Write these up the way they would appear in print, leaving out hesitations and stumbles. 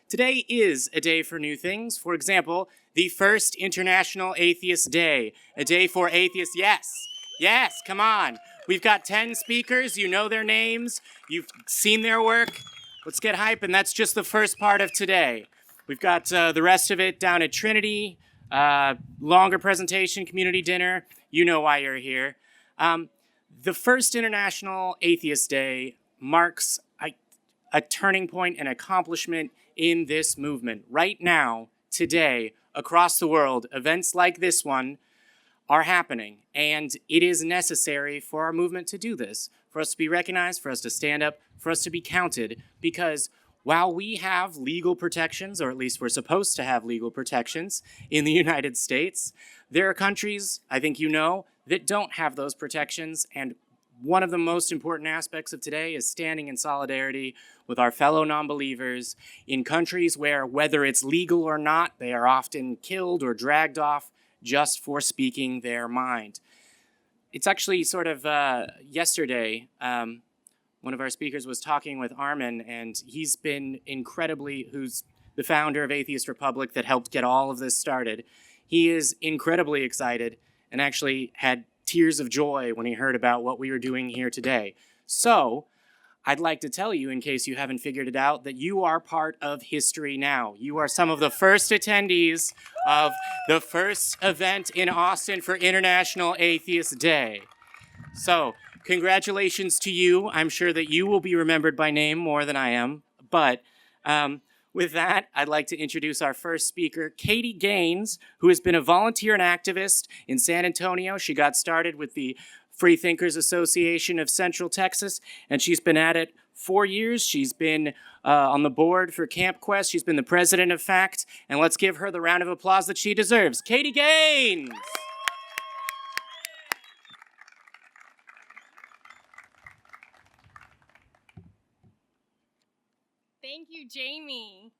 Today is a day for new things. For example, the first International Atheist Day, a day for atheists. Yes, come on. We've got 10 speakers. You know their names. You've seen their work. Let's get hype, and that's just the first part of today. We've got the rest of it down at Trinity, longer presentation, community dinner. You know why you're here. The first International Atheist Day marks a turning point, an accomplishment in this movement. Right now, today, across the world, events like this one are happening, and it is necessary for our movement to do this, for us to be recognized, for us to stand up, for us to be counted, because while we have legal protections, or at least we're supposed to have legal protections in the United States, there are countries, I think you know, that don't have those protections, and one of the most important aspects of today is standing in solidarity with our fellow non-believers in countries where, whether it's legal or not, they are often killed or dragged off just for speaking their mind. It's actually sort of yesterday, one of our speakers was talking with Aron, and he's been who's the founder of Atheist Republic that helped get all of this started. He is incredibly excited and actually had tears of joy when he heard about what we were doing here today. So, I'd like to tell you, in case you haven't figured it out, that you are part of history now. You are some of the first attendees of the first event in Austin for International Atheist Day. So, congratulations to you. I'm sure that you will be remembered by name more than I am. But with that, I'd like to introduce our first speaker, Katie Gaines, who has been a volunteer and activist in San Antonio. She got started with the Freethinkers Association of Central Texas, and she's been at it 4 years. She's been on the board for Camp Quest. She's been the president of FACT, and let's give her the round of applause that she deserves. Katie Gaines! Thank you, Jamie.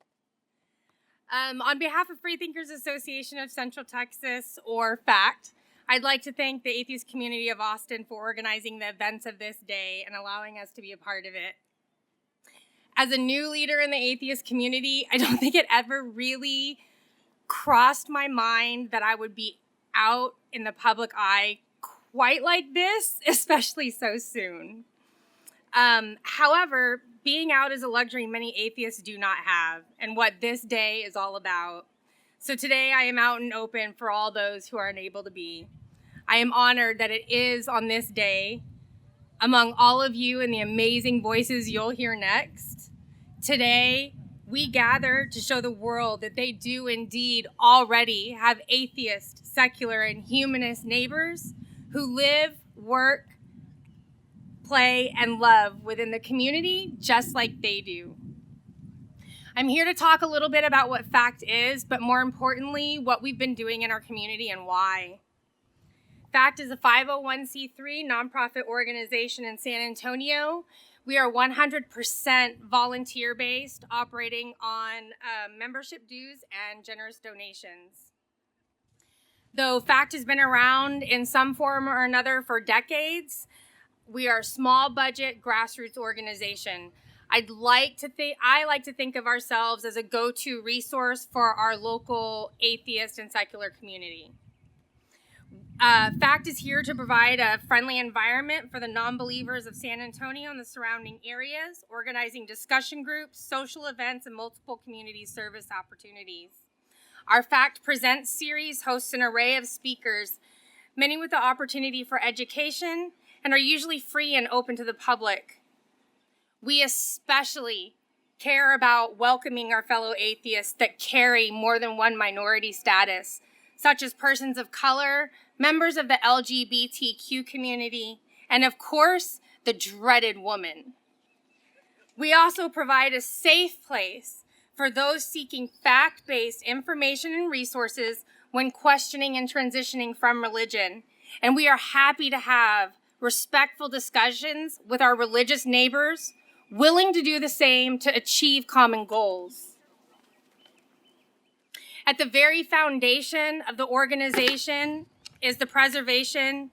On behalf of Freethinkers Association of Central Texas, or FACT, I'd like to thank the Atheist Community of Austin for organizing the events of this day and allowing us to be a part of it. As a new leader in the atheist community, I don't think it ever really crossed my mind that I would be out in the public eye quite like this, especially so soon. However, being out is a luxury many atheists do not have, and what this day is all about. So today I am out and open for all those who are unable to be. I am honored that it is on this day, among all of you and the amazing voices you'll hear next. Today, we gather to show the world that they do indeed already have atheist, secular, and humanist neighbors who live, work, play, and love within the community just like they do. I'm here to talk a little bit about what FACT is, but more importantly, what we've been doing in our community and why. FACT is a 501c3 nonprofit organization in San Antonio. We are 100% volunteer-based, operating on membership dues and generous donations. Though FACT has been around in some form or another for decades, we are a small budget grassroots organization. I like to think of ourselves as a go-to resource for our local atheist and secular community. FACT is here to provide a friendly environment for the non-believers of San Antonio and the surrounding areas, organizing discussion groups, social events, and multiple community service opportunities. Our FACT Presents series hosts an array of speakers, many with the opportunity for education, and are usually free and open to the public. We especially care about welcoming our fellow atheists that carry more than one minority status, such as persons of color, members of the LGBTQ community, and of course, the dreaded woman. We also provide a safe place for those seeking fact-based information and resources when questioning and transitioning from religion. And we are happy to have respectful discussions with our religious neighbors, willing to do the same to achieve common goals. At the very foundation of the organization is the preservation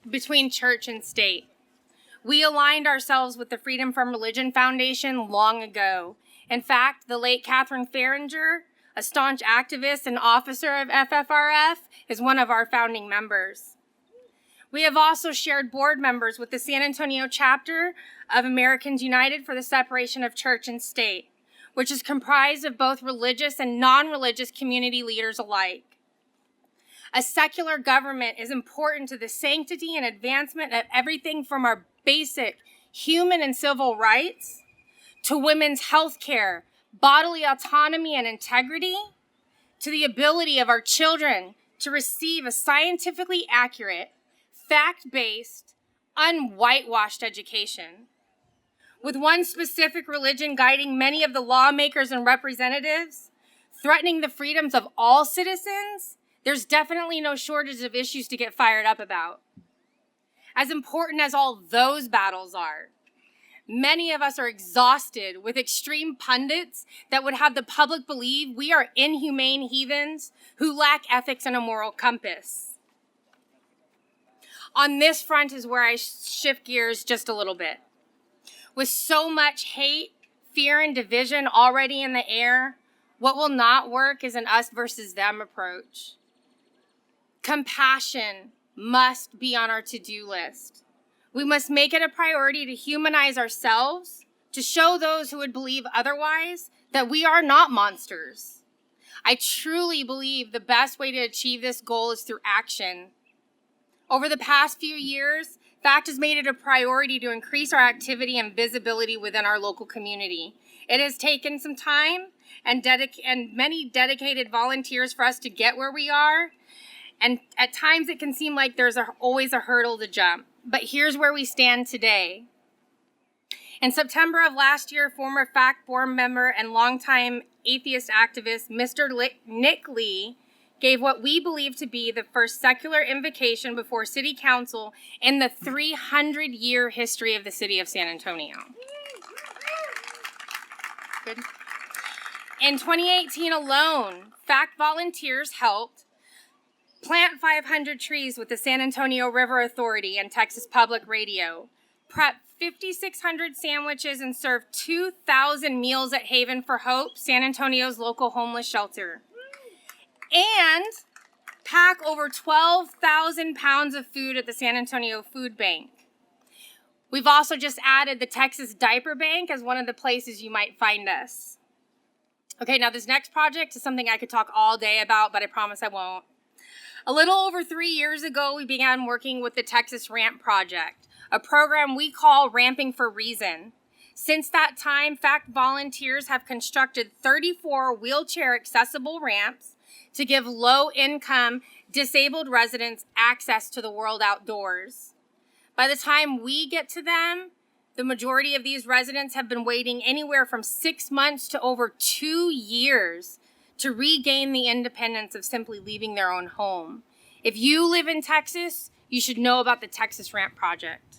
between church and state. We aligned ourselves with the Freedom from Religion Foundation long ago. In fact, the late Catherine Farringer, a staunch activist and officer of FFRF, is one of our founding members. We have also shared board members with the San Antonio chapter of Americans United for the Separation of Church and State, which is comprised of both religious and non-religious community leaders alike. A secular government is important to the sanctity and advancement of everything from our basic human and civil rights to women's health care, bodily autonomy and integrity, to the ability of our children to receive a scientifically accurate, fact-based, unwhitewashed education. With one specific religion guiding many of the lawmakers and representatives, threatening the freedoms of all citizens, there's definitely no shortage of issues to get fired up about. As important as all those battles are, many of us are exhausted with extreme pundits that would have the public believe we are inhumane heathens who lack ethics and a moral compass. On this front is where I shift gears just a little bit. With so much hate, fear, and division already in the air, what will not work is an us versus them approach. Compassion must be on our to-do list. We must make it a priority to humanize ourselves, to show those who would believe otherwise that we are not monsters. I truly believe the best way to achieve this goal is through action. Over the past few years, FACT has made it a priority to increase our activity and visibility within our local community. It has taken some time and many dedicated volunteers for us to get where we are. And at times it can seem like there's always a hurdle to jump. But here's where we stand today. In September of last year, former FACT board member and longtime atheist activist, Mr. Nick Lee, gave what we believe to be the first secular invocation before City Council in the 300-year history of the city of San Antonio. Good. In 2018 alone, FACT volunteers helped plant 500 trees with the San Antonio River Authority and Texas Public Radio, prep 5,600 sandwiches, and serve 2,000 meals at Haven for Hope, San Antonio's local homeless shelter, and pack over 12,000 pounds of food at the San Antonio Food Bank. We've also just added the Texas Diaper Bank as one of the places you might find us. Okay, now this next project is something I could talk all day about, but I promise I won't. A little over 3 years ago, we began working with the Texas Ramp Project, a program we call Ramping for Reason. Since that time, FACT volunteers have constructed 34 wheelchair-accessible ramps to give low-income, disabled residents access to the world outdoors. By the time we get to them, the majority of these residents have been waiting anywhere from 6 months to over 2 years to regain the independence of simply leaving their own home. If you live in Texas, you should know about the Texas Ramp Project.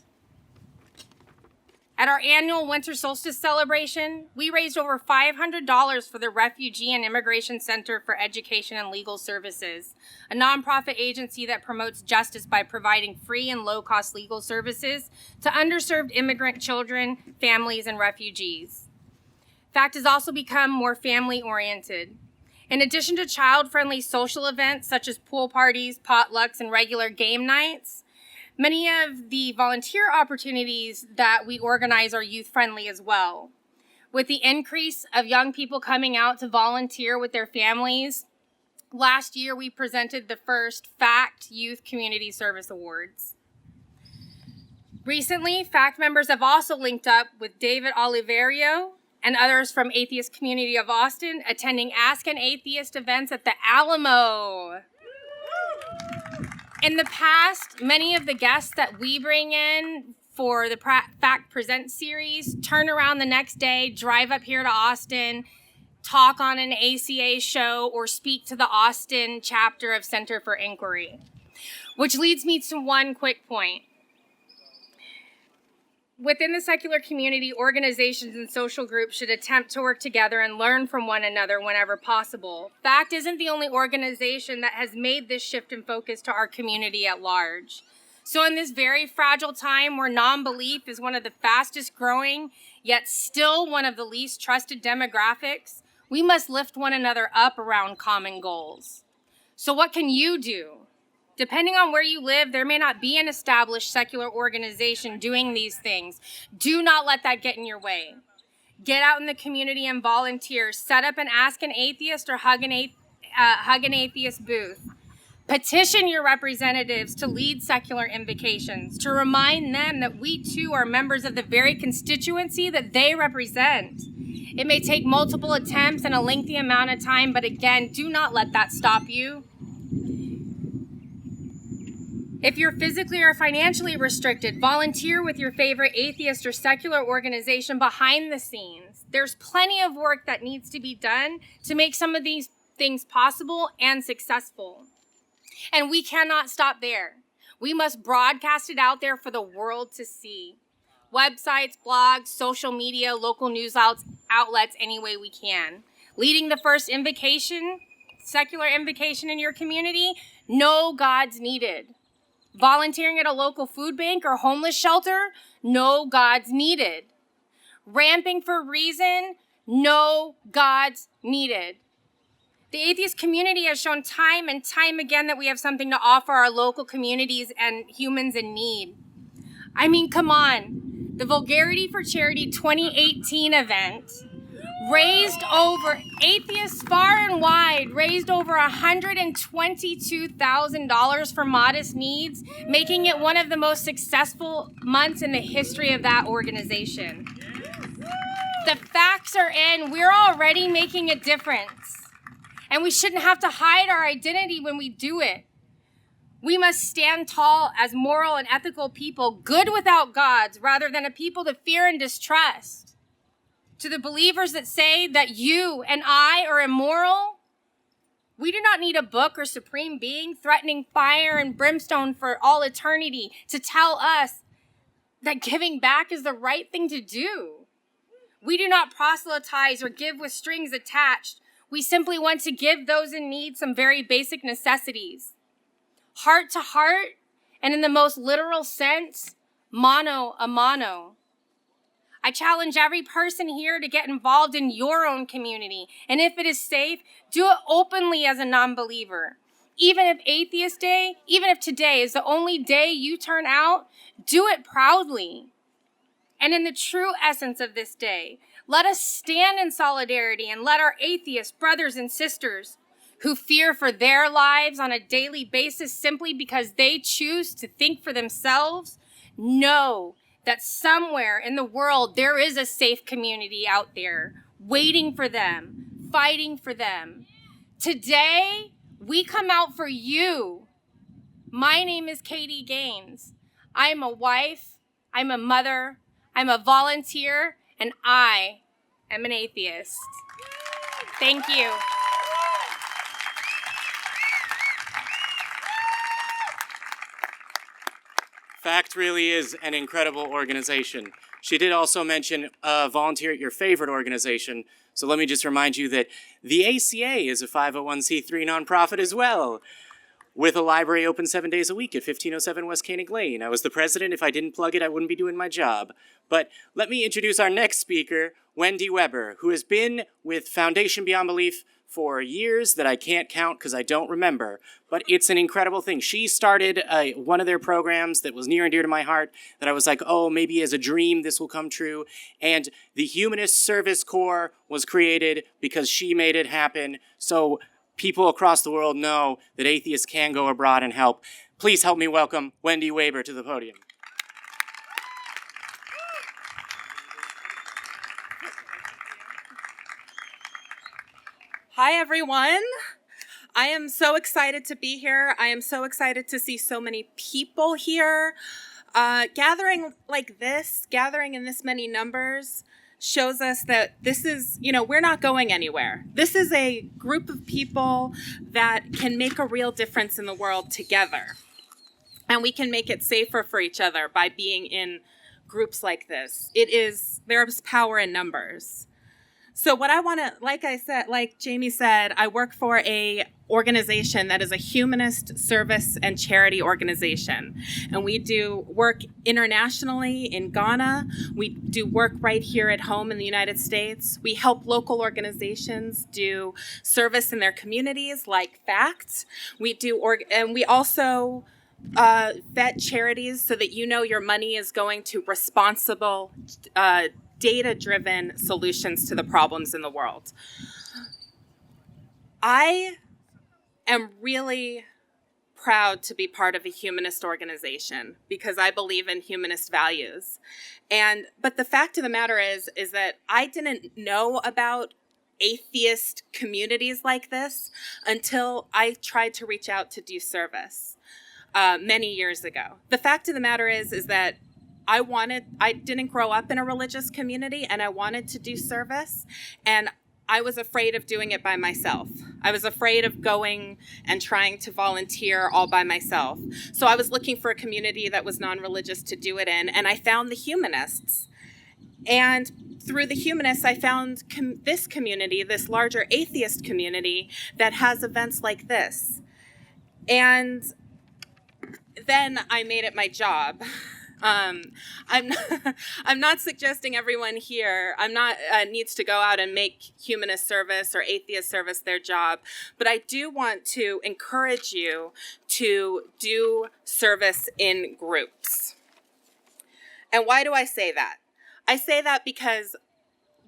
At our annual Winter Solstice celebration, we raised over $500 for the Refugee and Immigration Center for Education and Legal Services, a nonprofit agency that promotes justice by providing free and low-cost legal services to underserved immigrant children, families, and refugees. FACT has also become more family-oriented. In addition to child-friendly social events such as pool parties, potlucks, and regular game nights, many of the volunteer opportunities that we organize are youth-friendly as well. With the increase of young people coming out to volunteer with their families, last year we presented the first FACT Youth Community Service Awards. Recently, FACT members have also linked up with David Oliverio and others from Atheist Community of Austin, attending Ask an Atheist events at the Alamo. In the past, many of the guests that we bring in for the FACT Present series turn around the next day, drive up here to Austin, talk on an ACA show, or speak to the Austin chapter of Center for Inquiry. Which leads me to one quick point. Within the secular community, organizations and social groups should attempt to work together and learn from one another whenever possible. FACT isn't the only organization that has made this shift in focus to our community at large. So in this very fragile time where non-belief is one of the fastest growing, yet still one of the least trusted demographics, we must lift one another up around common goals. So what can you do? Depending on where you live, there may not be an established secular organization doing these things. Do not let that get in your way. Get out in the community and volunteer. Set up an Ask an Atheist or Hug an Atheist booth. Petition your representatives to lead secular invocations, to remind them that we too are members of the very constituency that they represent. It may take multiple attempts and a lengthy amount of time, but again, do not let that stop you. If you're physically or financially restricted, volunteer with your favorite atheist or secular organization behind the scenes. There's plenty of work that needs to be done to make some of these things possible and successful. And we cannot stop there. We must broadcast it out there for the world to see. Websites, blogs, social media, local news outlets, any way we can. Leading the first invocation, secular invocation in your community, no gods needed. Volunteering at a local food bank or homeless shelter, no gods needed. Ramping for reason, no gods needed. The atheist community has shown time and time again that we have something to offer our local communities and humans in need. I mean, come on. The Vulgarity for Charity 2018 event atheists far and wide raised over $122,000 for modest needs, making it one of the most successful months in the history of that organization. The facts are in. We're already making a difference. And we shouldn't have to hide our identity when we do it. We must stand tall as moral and ethical people, good without gods, rather than a people to fear and distrust. To the believers that say that you and I are immoral, we do not need a book or supreme being threatening fire and brimstone for all eternity to tell us that giving back is the right thing to do. We do not proselytize or give with strings attached. We simply want to give those in need some very basic necessities. Heart to heart, and in the most literal sense, mano a mano. I challenge every person here to get involved in your own community. And if it is safe, do it openly as a non-believer. Even if today is the only day you turn out, do it proudly. And in the true essence of this day, let us stand in solidarity and let our atheist brothers and sisters who fear for their lives on a daily basis simply because they choose to think for themselves know that somewhere in the world there is a safe community out there waiting for them, fighting for them. Today, we come out for you. My name is Katie Gaines. I'm a wife, I'm a mother, I'm a volunteer, and I am an atheist. Thank you. FACT really is an incredible organization. She did also mention volunteer at your favorite organization. So let me just remind you that the ACA is a 501c3 nonprofit as well, with a library open 7 days a week at 1507 West Koenig Lane. I was the president. If I didn't plug it, I wouldn't be doing my job. But let me introduce our next speaker, Wendy Weber, who has been with Foundation Beyond Belief for years that I can't count because I don't remember, but it's an incredible thing. She started one of their programs that was near and dear to my heart that I was like, oh, maybe as a dream this will come true. And the Humanist Service Corps was created because she made it happen. So people across the world know that atheists can go abroad and help. Please help me welcome Wendy Weber to the podium. Hi, everyone. I am so excited to be here. I am so excited to see so many people here. Gathering like this, gathering in this many numbers, shows us that this is, we're not going anywhere. This is a group of people that can make a real difference in the world together. And we can make it safer for each other by being in groups like this. There is power in numbers. So what I want to, like Jamie said, I work for a organization that is a humanist service and charity organization. And we do work internationally in Ghana. We do work right here at home in the United States. We help local organizations do service in their communities like FACT. And we also vet charities so that you know your money is going to responsible data-driven solutions to the problems in the world. I am really proud to be part of a humanist organization because I believe in humanist values. But the fact of the matter is that I didn't know about atheist communities like this until I tried to reach out to do service many years ago. The fact of the matter is that I didn't grow up in a religious community and I wanted to do service, and I was afraid of doing it by myself. I was afraid of going and trying to volunteer all by myself. So I was looking for a community that was non-religious to do it in, and I found the humanists. And through the humanists, I found this community, this larger atheist community that has events like this. And then I made it my job. I'm not suggesting everyone here needs to go out and make humanist service or atheist service their job, but I do want to encourage you to do service in groups. And why do I say that? I say that because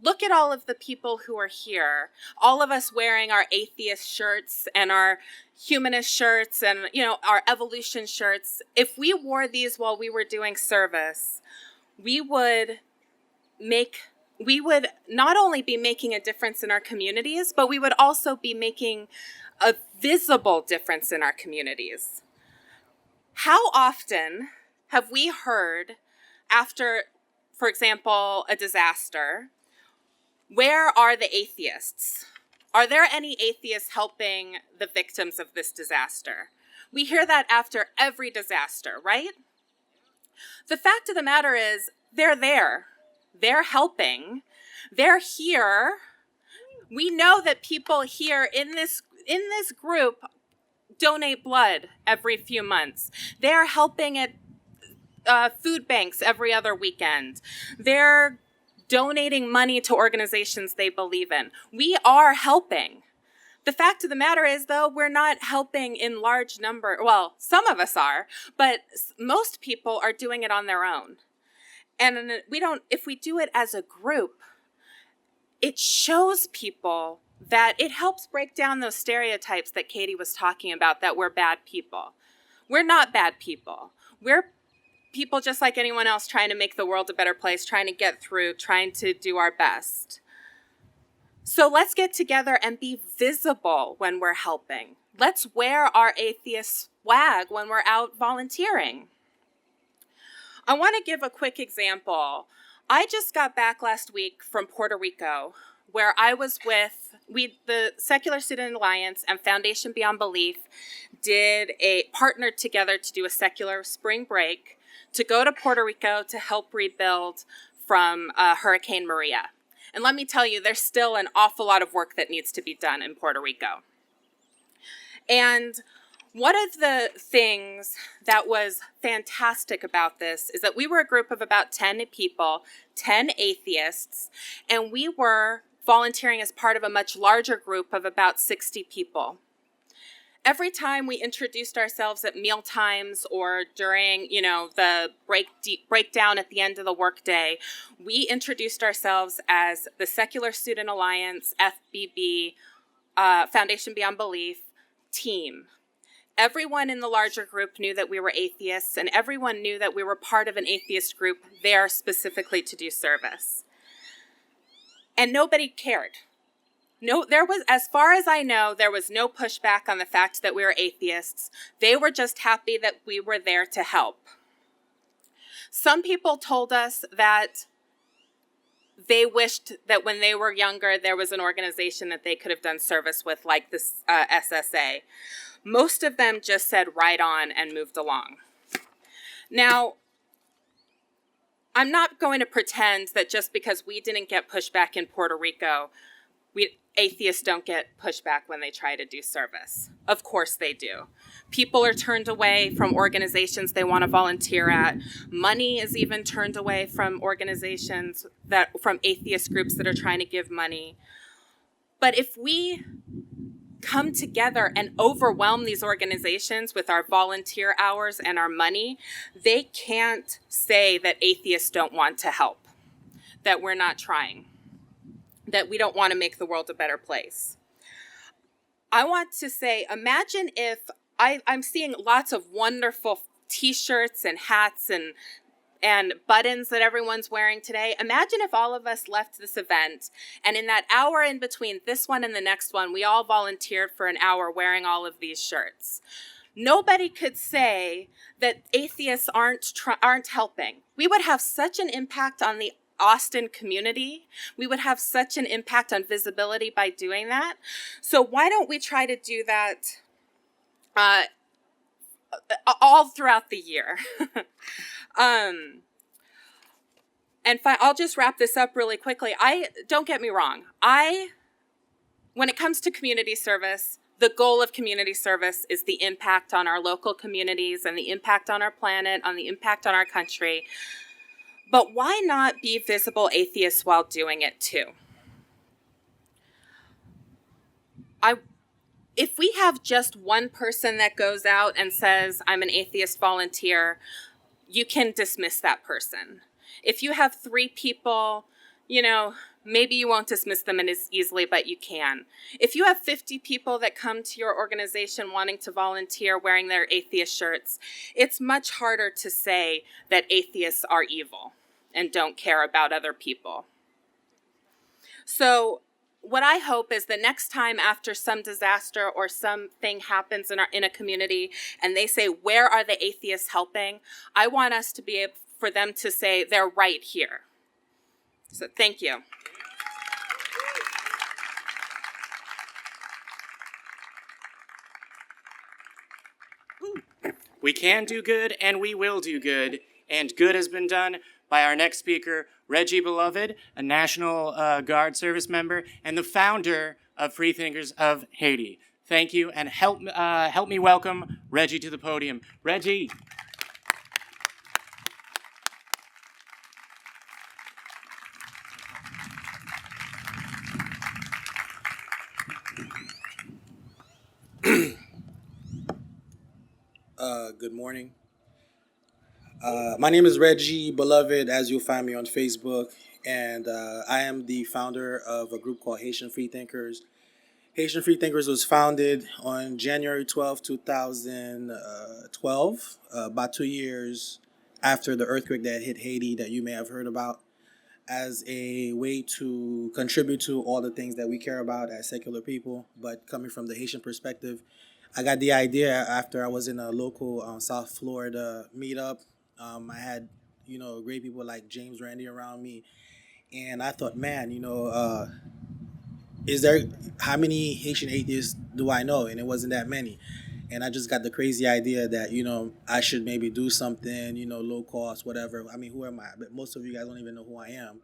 look at all of the people who are here, all of us wearing our atheist shirts and our humanist shirts and, our evolution shirts. If we wore these while we were doing service, we would not only be making a difference in our communities, but we would also be making a visible difference in our communities. How often have we heard after, for example, a disaster, where are the atheists? Are there any atheists helping the victims of this disaster? We hear that after every disaster, right? The fact of the matter is, they're there. They're helping. They're here. We know that people here in this group donate blood every few months. They're helping at food banks every other weekend. They're donating money to organizations they believe in. We are helping. The fact of the matter is, though, we're not helping in large number. Well, some of us are, but most people are doing it on their own. And if we do it as a group, it shows people that it helps break down those stereotypes that Katie was talking about, that we're bad people. We're not bad people. We're people just like anyone else trying to make the world a better place, trying to get through, trying to do our best. So let's get together and be visible when we're helping. Let's wear our atheist swag when we're out volunteering. I want to give a quick example. I just got back last week from Puerto Rico, where I was with the Secular Student Alliance and Foundation Beyond Belief partnered together to do a secular spring break to go to Puerto Rico to help rebuild from Hurricane Maria. And let me tell you, there's still an awful lot of work that needs to be done in Puerto Rico. And one of the things that was fantastic about this is that we were a group of about 10 people, 10 atheists, and we were volunteering as part of a much larger group of about 60 people. Every time we introduced ourselves at meal times or during, the breakdown at the end of the workday, we introduced ourselves as the Secular Student Alliance, FBB, Foundation Beyond Belief team. Everyone in the larger group knew that we were atheists, and everyone knew that we were part of an atheist group there specifically to do service. And nobody cared. No, as far as I know, there was no pushback on the fact that we were atheists. They were just happy that we were there to help. Some people told us that they wished that when they were younger, there was an organization that they could have done service with, like this SSA. Most of them just said right on and moved along. Now, I'm not going to pretend that just because we didn't get pushback in Puerto Rico, atheists don't get pushback when they try to do service. Of course they do. People are turned away from organizations they want to volunteer at. Money is even turned away from organizations from atheist groups that are trying to give money. But if we come together and overwhelm these organizations with our volunteer hours and our money, they can't say that atheists don't want to help, that we're not trying, that we don't want to make the world a better place. I want to say, imagine if I'm seeing lots of wonderful t-shirts and hats and buttons that everyone's wearing today. Imagine if all of us left this event and in that hour in between this one and the next one, we all volunteered for an hour wearing all of these shirts. Nobody could say that atheists aren't helping. We would have such an impact on the Austin community. We would have such an impact on visibility by doing that. So why don't we try to do that all throughout the year? I'll just wrap this up really quickly. Don't get me wrong. When it comes to community service, the goal of community service is the impact on our local communities and the impact on our planet, on the impact on our country. But why not be visible atheists while doing it too? If we have just one person that goes out and says, I'm an atheist volunteer, you can dismiss that person. If you have 3 people, maybe you won't dismiss them as easily, but you can. If you have 50 people that come to your organization wanting to volunteer wearing their atheist shirts, it's much harder to say that atheists are evil and don't care about other people. So what I hope is the next time after some disaster or something happens in a community and they say, where are the atheists helping? I want us to be able for them to say, they're right here. So thank you. We can do good and we will do good, and good has been done by our next speaker, Reggie Beloved, a National Guard service member and the founder of Freethinkers of Haiti. Thank you, and help me welcome Reggie to the podium. Reggie. Good morning. My name is Reggie Beloved, as you'll find me on Facebook, and I am the founder of a group called Haitian Freethinkers. Haitian Freethinkers was founded on January 12, 2012, about 2 years after the earthquake that hit Haiti that you may have heard about, as a way to contribute to all the things that we care about as secular people, but coming from the Haitian perspective. I got the idea after I was in a local South Florida meetup. I had, great people like James Randi around me. And I thought, man, how many Haitian atheists do I know? And it wasn't that many. And I just got the crazy idea that, I should maybe do something, low cost, whatever. I mean, who am I? But most of you guys don't even know who I am.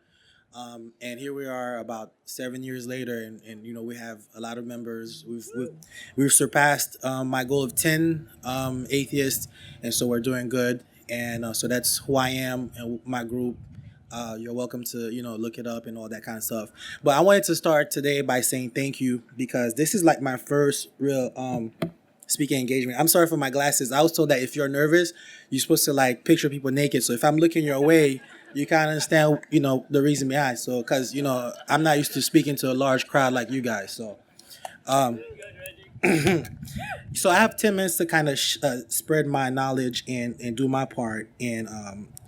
And here we are about 7 years later, and we have a lot of members. We've surpassed my goal of 10 atheists, and so we're doing good. And so that's who I am and my group. You're welcome to look it up and all that kind of stuff. But I wanted to start today by saying thank you, because this is like my first real speaking engagement. I'm sorry for my glasses. I was told that if you're nervous, you're supposed to picture people naked. So if I'm looking your way, you kind of understand, the reason behind. So, because, I'm not used to speaking to a large crowd like you guys. So, so I have 10 minutes to kind of spread my knowledge and do my part in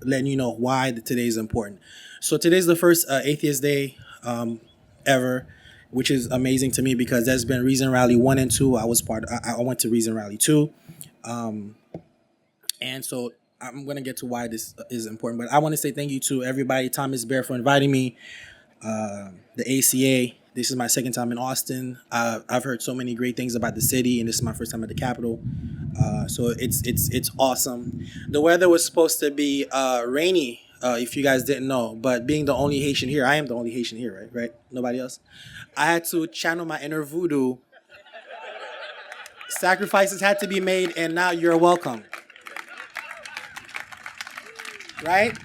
letting you know why today is important. So today's the first Atheist Day ever, which is amazing to me because there's been Reason Rally 1 and 2. I went to Reason Rally 2. And so I'm going to get to why this is important, but I want to say thank you to everybody, Thomas Bear, for inviting me, the ACA. This is my second time in Austin. I've heard so many great things about the city, and this is my first time at the Capitol. So it's awesome. The weather was supposed to be rainy if you guys didn't know, but being the only Haitian here, I am the only Haitian here, right? Right? Nobody else. I had to channel my inner voodoo. Sacrifices had to be made, and now you're welcome. Right?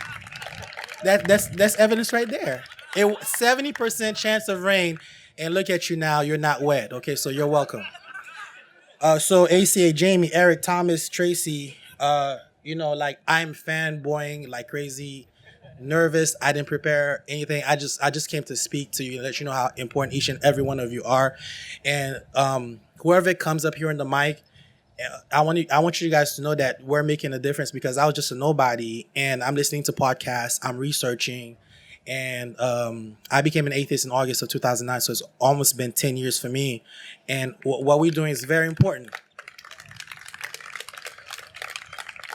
That's evidence right there. 70% chance of rain, and look at you now. You're not wet. Okay, so you're welcome. So ACA, Jamie, Eric, Thomas, Tracie. Like I'm fanboying like crazy, nervous. I didn't prepare anything. I just came to speak to you, let you know how important each and every one of you are, and whoever comes up here in the mic. I want you guys to know that we're making a difference because I was just a nobody and I'm listening to podcasts, I'm researching, and I became an atheist in August of 2009, so it's almost been 10 years for me, and what we're doing is very important.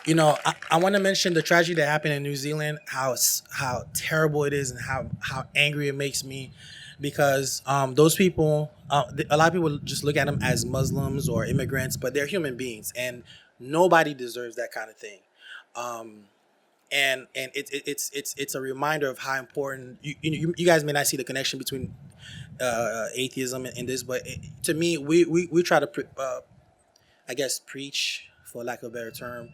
I want to mention the tragedy that happened in New Zealand, how terrible it is and how angry it makes me because those people, a lot of people just look at them as Muslims or immigrants, but they're human beings and nobody deserves that kind of thing. And it's a reminder of how important you guys may not see the connection between atheism and this, but to me, we try to preach, for lack of a better term,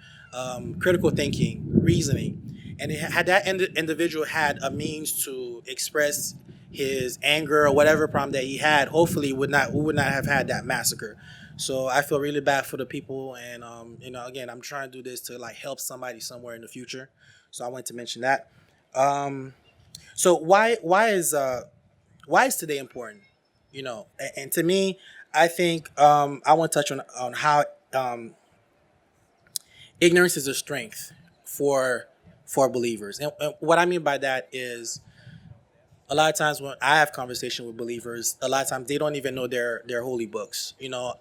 critical thinking, reasoning, and had that individual had a means to express his anger or whatever problem that he had, hopefully we would not have had that massacre. So I feel really bad for the people, and again, I'm trying to do this to like help somebody somewhere in the future. So I wanted to mention that. So why is today important? And to me, I think I want to touch on how ignorance is a strength for believers, and what I mean by that is a lot of times when I have conversation with believers, a lot of times they don't even know their holy books.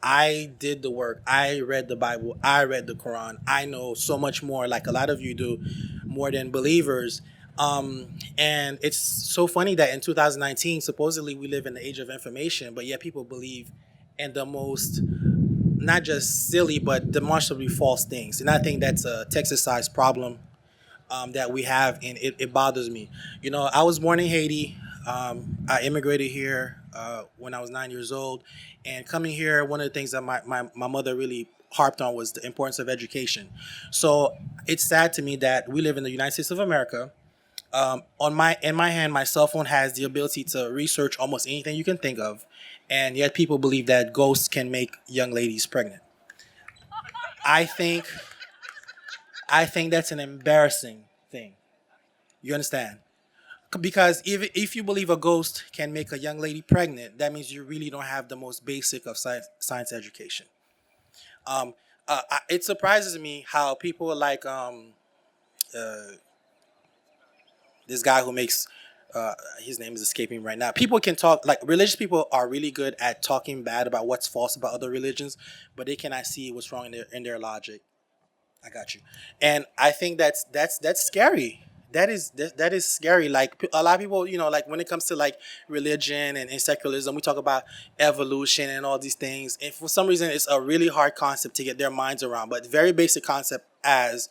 I did the work. I read the Bible. I read the Quran. I know so much more, like a lot of you do, more than believers. And it's so funny that in 2019, supposedly we live in the age of information, but yet people believe in the most, not just silly, but demonstrably false things. And I think that's a Texas-sized problem that we have, and it bothers me. I was born in Haiti. I immigrated here when I was 9 years old, and coming here, one of the things that my mother really harped on was the importance of education. So it's sad to me that we live in the United States of America. In my hand, my cell phone has the ability to research almost anything you can think of, and yet people believe that ghosts can make young ladies pregnant. I think that's an embarrassing thing. You understand? Because if you believe a ghost can make a young lady pregnant, that means you really don't have the most basic of science education. It surprises me how people like this guy who makes his name is escaping right now. People can talk, like religious people are really good at talking bad about what's false about other religions, but they cannot see what's wrong in their logic. I got you. And I think that's scary. That is scary. Like a lot of people, like when it comes to like religion and secularism, we talk about evolution and all these things. And for some reason, it's a really hard concept to get their minds around. But very basic concept as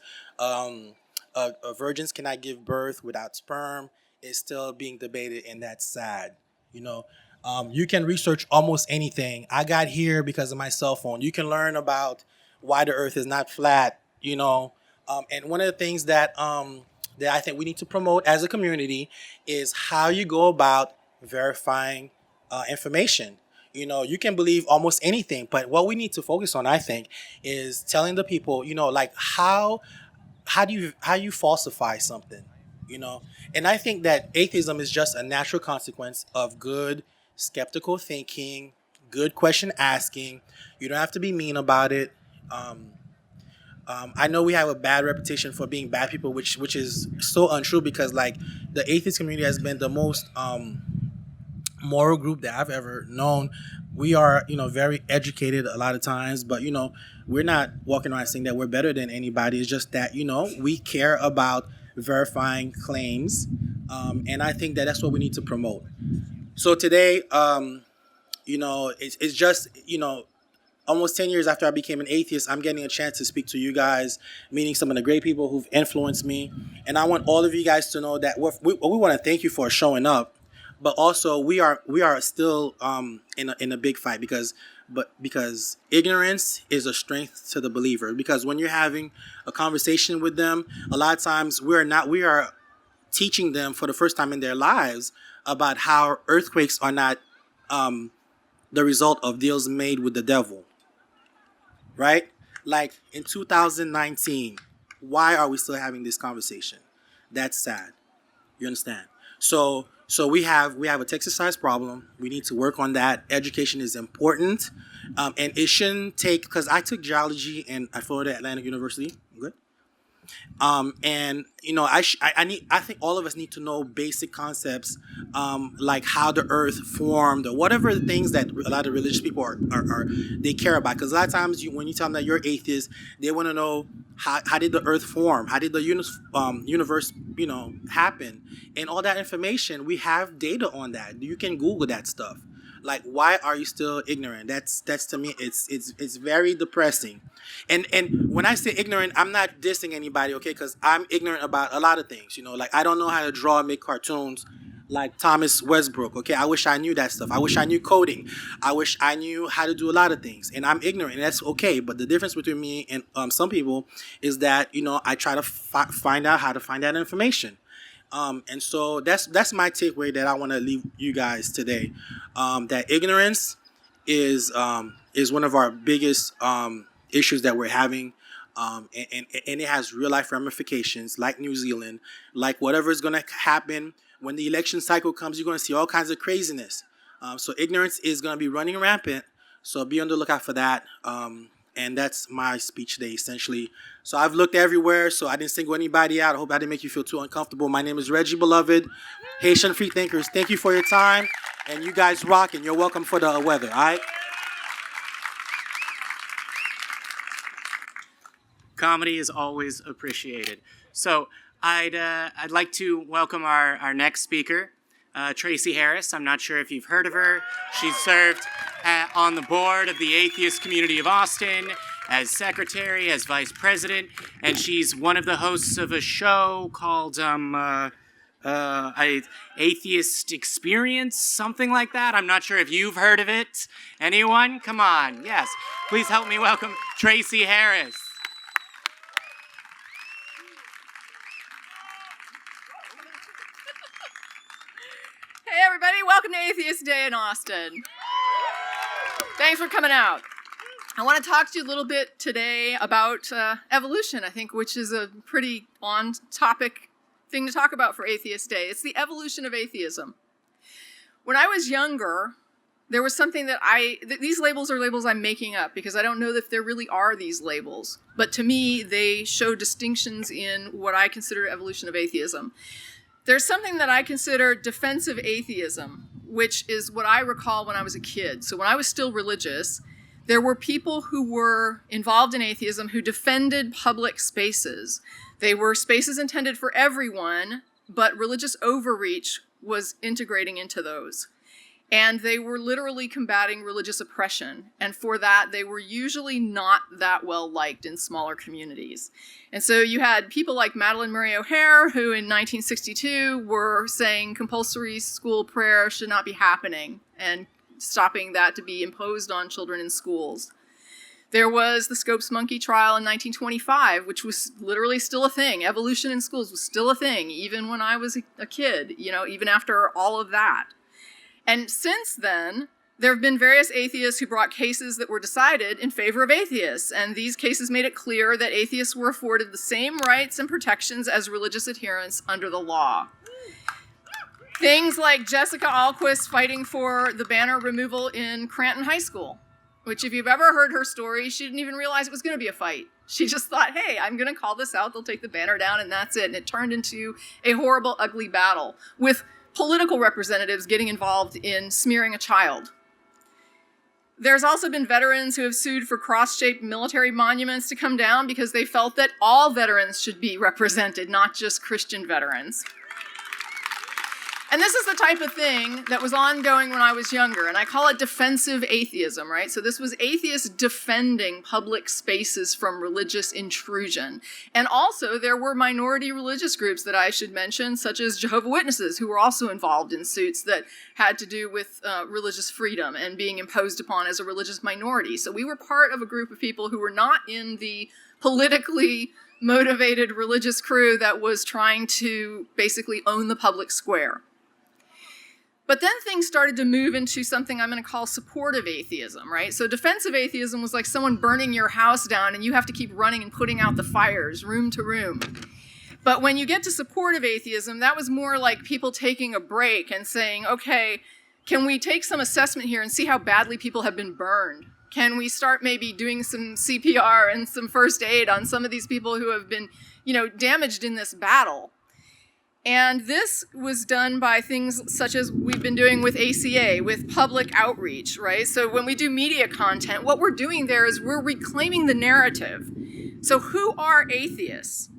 virgins cannot give birth without sperm is still being debated, and that's sad. You can research almost anything. I got here because of my cell phone. You can learn about why the earth is not flat. And one of the things that I think we need to promote as a community is how you go about verifying information. You can believe almost anything, but what we need to focus on, I think, is telling the people, like how do you falsify something, And I think that atheism is just a natural consequence of good skeptical thinking, good question asking. You don't have to be mean about it. I know we have a bad reputation for being bad people, which is so untrue because like the atheist community has been the most moral group that I've ever known. We are, very educated a lot of times, but we're not walking around saying that we're better than anybody. It's just that we care about verifying claims, and I think that that's what we need to promote. So today, it's just almost 10 years after I became an atheist, I'm getting a chance to speak to you guys, meeting some of the great people who've influenced me. And I want all of you guys to know that we want to thank you for showing up, but also we are still in a big fight because ignorance is a strength to the believer. Because when you're having a conversation with them, a lot of times we are teaching them for the first time in their lives about how earthquakes are not the result of deals made with the devil. Right? Like in 2019, why are we still having this conversation? That's sad. You understand? So we have a Texas-sized problem. We need to work on that. Education is important, and it shouldn't take, because I took geology in Florida Atlantic University. Good. And you know, I think all of us need to know basic concepts, like how the earth formed or whatever the things that a lot of religious people are they care about. Because a lot of times when you tell them that you're atheist, they want to know how did the earth form? How did the universe, happen? And all that information, we have data on that. You can Google that stuff. Like, why are you still ignorant? That's to me, it's very depressing. And when I say ignorant, I'm not dissing anybody, okay? Because I'm ignorant about a lot of things, like I don't know how to draw and make cartoons like Thomas Westbrook, okay? I wish I knew that stuff. I wish I knew coding. I wish I knew how to do a lot of things. And I'm ignorant, and that's okay. But the difference between me and some people is that, I try to find out how to find that information. And so that's my takeaway that I want to leave you guys today. That ignorance is one of our biggest issues that we're having, and it has real life ramifications, like New Zealand, like whatever is going to happen when the election cycle comes. You're going to see all kinds of craziness. So ignorance is going to be running rampant. So be on the lookout for that. And that's my speech today, essentially. So I've looked everywhere, so I didn't single anybody out. I hope I didn't make you feel too uncomfortable. My name is Reggie Beloved, Haitian Free Thinkers. Thank you for your time, and you guys rock, and you're welcome for the weather, all right? Comedy is always appreciated. So I'd like to welcome our next speaker, Tracie Harris. I'm not sure if you've heard of her. She's served on the board of the Atheist Community of Austin, as secretary, as vice president, and she's one of the hosts of a show called Atheist Experience, something like that. I'm not sure if you've heard of it. Anyone? Come on. Yes. Please help me welcome Tracie Harris. Hey everybody, welcome to Atheist Day in Austin. Thanks for coming out. I want to talk to you a little bit today about evolution, I think, which is a pretty on-topic thing to talk about for Atheist Day. It's the evolution of atheism. When I was younger, there was something that these labels are labels I'm making up because I don't know if there really are these labels. But to me, they show distinctions in what I consider evolution of atheism. There's something that I consider defensive atheism, which is what I recall when I was a kid. So when I was still religious, there were people who were involved in atheism who defended public spaces. They were spaces intended for everyone, but religious overreach was integrating into those. And they were literally combating religious oppression. And for that, they were usually not that well liked in smaller communities. And so you had people like Madalyn Murray O'Hair, who in 1962 were saying compulsory school prayer should not be happening and stopping that to be imposed on children in schools. There was the Scopes monkey trial in 1925, which was literally still a thing. Evolution in schools was still a thing, even when I was a kid, even after all of that. And since then, there have been various atheists who brought cases that were decided in favor of atheists. And these cases made it clear that atheists were afforded the same rights and protections as religious adherents under the law. Things like Jessica Alquist fighting for the banner removal in Cranton High School, which if you've ever heard her story, she didn't even realize it was going to be a fight. She just thought, hey, I'm going to call this out, they'll take the banner down, and that's it. And it turned into a horrible, ugly battle with political representatives getting involved in smearing a child. There's also been veterans who have sued for cross-shaped military monuments to come down because they felt that all veterans should be represented, not just Christian veterans. And this is the type of thing that was ongoing when I was younger, and I call it defensive atheism, right? So this was atheists defending public spaces from religious intrusion. And also there were minority religious groups that I should mention, such as Jehovah's Witnesses, who were also involved in suits that had to do with religious freedom and being imposed upon as a religious minority. So we were part of a group of people who were not in the politically motivated religious crew that was trying to basically own the public square. But then things started to move into something I'm going to call supportive atheism, right? So defensive atheism was like someone burning your house down and you have to keep running and putting out the fires room to room. But when you get to supportive atheism, that was more like people taking a break and saying, okay, can we take some assessment here and see how badly people have been burned? Can we start maybe doing some CPR and some first aid on some of these people who have been, damaged in this battle? And this was done by things such as we've been doing with ACA, with public outreach, right? So when we do media content, what we're doing there is we're reclaiming the narrative. So who are atheists?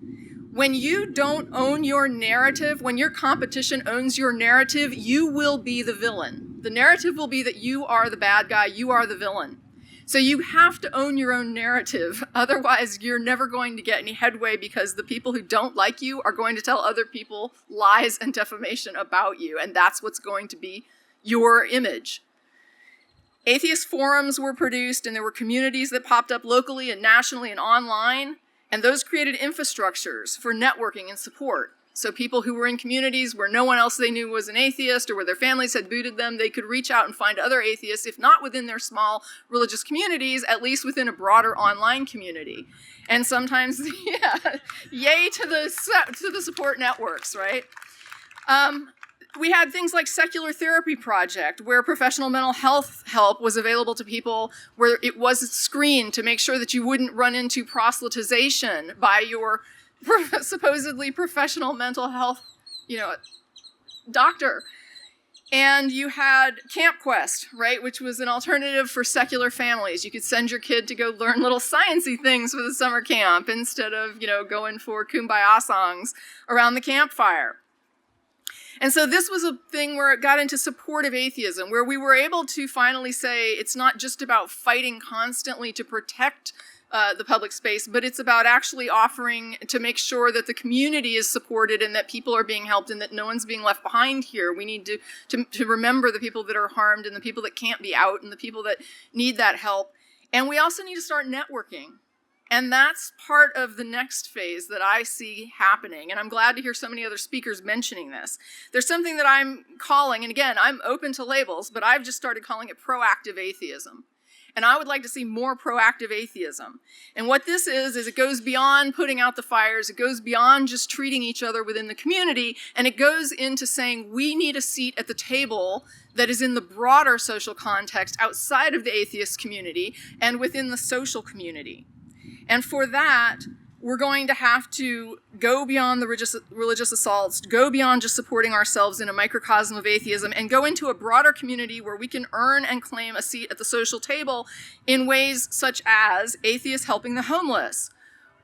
When you don't own your narrative, when your competition owns your narrative, you will be the villain. The narrative will be that you are the bad guy, you are the villain. So you have to own your own narrative. Otherwise, you're never going to get any headway because the people who don't like you are going to tell other people lies and defamation about you. And that's what's going to be your image. Atheist forums were produced and there were communities that popped up locally and nationally and online. And those created infrastructures for networking and support. So people who were in communities where no one else they knew was an atheist or where their families had booted them, they could reach out and find other atheists, if not within their small religious communities, at least within a broader online community. And sometimes, yay to the support networks, right? We had things like Secular Therapy Project, where professional mental health help was available to people, where it was screened to make sure that you wouldn't run into proselytization by your supposedly professional mental health, doctor. And you had Camp Quest, right, which was an alternative for secular families. You could send your kid to go learn little sciencey things for the summer camp instead of, going for kumbaya songs around the campfire. And so this was a thing where it got into supportive atheism, where we were able to finally say it's not just about fighting constantly to protect the public space, but it's about actually offering to make sure that the community is supported and that people are being helped and that no one's being left behind here. We need to remember the people that are harmed and the people that can't be out and the people that need that help. And we also need to start networking. And that's part of the next phase that I see happening. And I'm glad to hear so many other speakers mentioning this. There's something that I'm calling, and again, I'm open to labels, but I've just started calling it proactive atheism. And I would like to see more proactive atheism. And what this is it goes beyond putting out the fires, it goes beyond just treating each other within the community, and it goes into saying we need a seat at the table that is in the broader social context outside of the atheist community and within the social community. And for that, we're going to have to go beyond the religious assaults, go beyond just supporting ourselves in a microcosm of atheism, and go into a broader community where we can earn and claim a seat at the social table in ways such as atheists helping the homeless,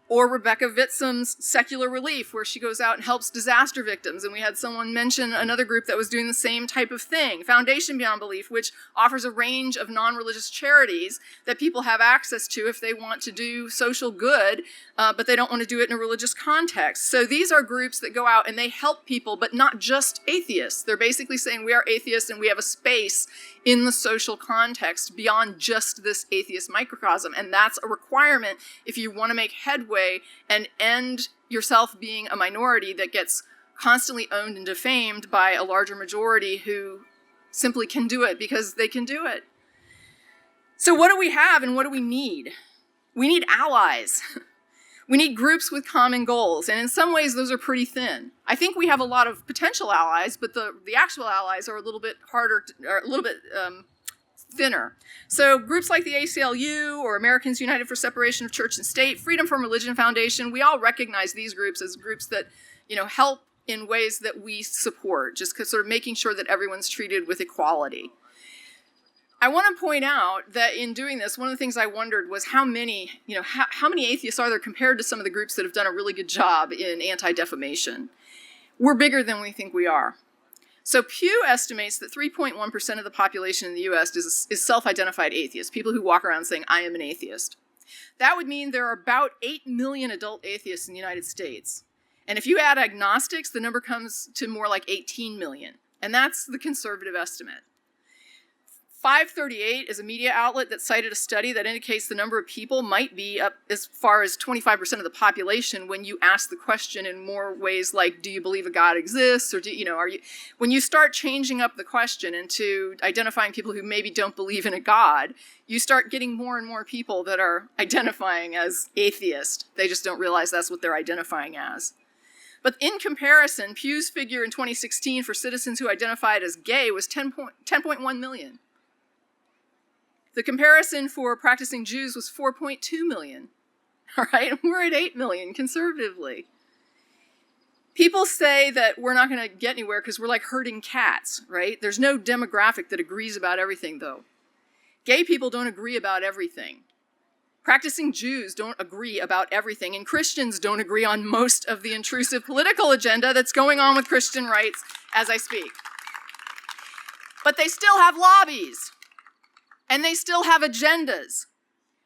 or Rebecca Vitsum's Secular Relief, where she goes out and helps disaster victims. And we had someone mention another group that was doing the same type of thing. Foundation Beyond Belief, which offers a range of non-religious charities that people have access to if they want to do social good, but they don't want to do it in a religious context. So these are groups that go out and they help people, but not just atheists. They're basically saying we are atheists and we have a space in the social context beyond just this atheist microcosm. And that's a requirement if you want to make headway and end yourself being a minority that gets constantly owned and defamed by a larger majority who simply can do it because they can do it. So what do we have and what do we need? We need allies. We need groups with common goals, and in some ways those are pretty thin. I think we have a lot of potential allies, but the actual allies are a little bit harder, or a little bit thinner. So groups like the ACLU or Americans United for Separation of Church and State, Freedom from Religion Foundation, we all recognize these groups as groups that, help in ways that we support, just sort of making sure that everyone's treated with equality. I want to point out that in doing this, one of the things I wondered was how many atheists are there compared to some of the groups that have done a really good job in anti-defamation? We're bigger than we think we are. So Pew estimates that 3.1% of the population in the US is self-identified atheists, people who walk around saying, I am an atheist. That would mean there are about 8 million adult atheists in the United States. And if you add agnostics, the number comes to more like 18 million. And that's the conservative estimate. 538 is a media outlet that cited a study that indicates the number of people might be up as far as 25% of the population when you ask the question in more ways like, do you believe a God exists? Or when you start changing up the question into identifying people who maybe don't believe in a God, you start getting more and more people that are identifying as atheist. They just don't realize that's what they're identifying as. But in comparison, Pew's figure in 2016 for citizens who identified as gay was 10.1 million. The comparison for practicing Jews was 4.2 million. All right, we're at 8 million conservatively. People say that we're not going to get anywhere because we're like herding cats, right? There's no demographic that agrees about everything, though. Gay people don't agree about everything. Practicing Jews don't agree about everything, and Christians don't agree on most of the intrusive political agenda that's going on with Christian rights as I speak. But they still have lobbies. And they still have agendas.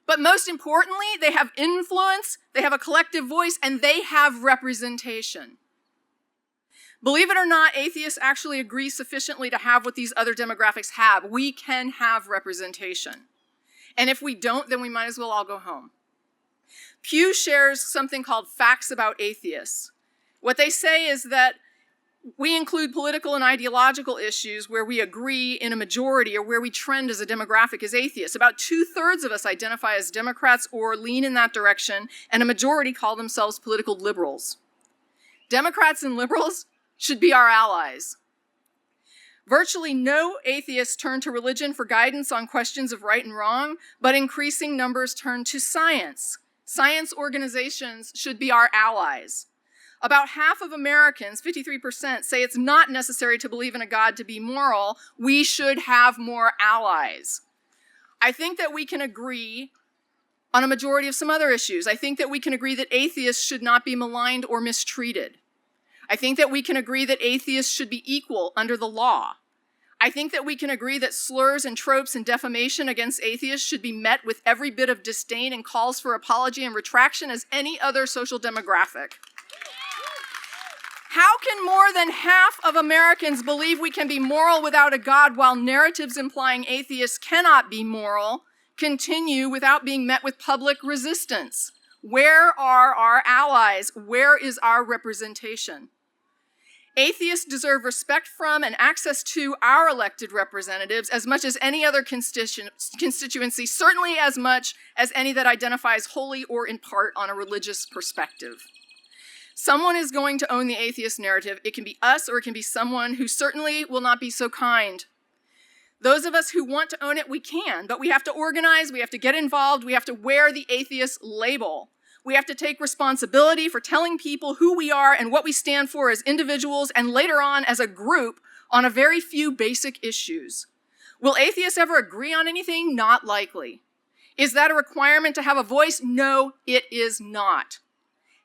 But most importantly, they have influence, they have a collective voice, and they have representation. Believe it or not, atheists actually agree sufficiently to have what these other demographics have. We can have representation. And if we don't, then we might as well all go home. Pew shares something called facts about atheists. What they say is that we include political and ideological issues where we agree in a majority or where we trend as a demographic as atheists. About 2/3 of us identify as Democrats or lean in that direction, and a majority call themselves political liberals. Democrats and liberals should be our allies. Virtually no atheists turn to religion for guidance on questions of right and wrong, but increasing numbers turn to science. Science organizations should be our allies. About half of Americans, 53%, say it's not necessary to believe in a God to be moral. We should have more allies. I think that we can agree on a majority of some other issues. I think that we can agree that atheists should not be maligned or mistreated. I think that we can agree that atheists should be equal under the law. I think that we can agree that slurs and tropes and defamation against atheists should be met with every bit of disdain and calls for apology and retraction as any other social demographic. How can more than half of Americans believe we can be moral without a God while narratives implying atheists cannot be moral continue without being met with public resistance? Where are our allies? Where is our representation? Atheists deserve respect from and access to our elected representatives as much as any other constituency, certainly as much as any that identifies wholly or in part on a religious perspective. Someone is going to own the atheist narrative. It can be us or it can be someone who certainly will not be so kind. Those of us who want to own it, we can, but we have to organize, we have to get involved, we have to wear the atheist label. We have to take responsibility for telling people who we are and what we stand for as individuals and later on as a group on a very few basic issues. Will atheists ever agree on anything? Not likely. Is that a requirement to have a voice? No, it is not.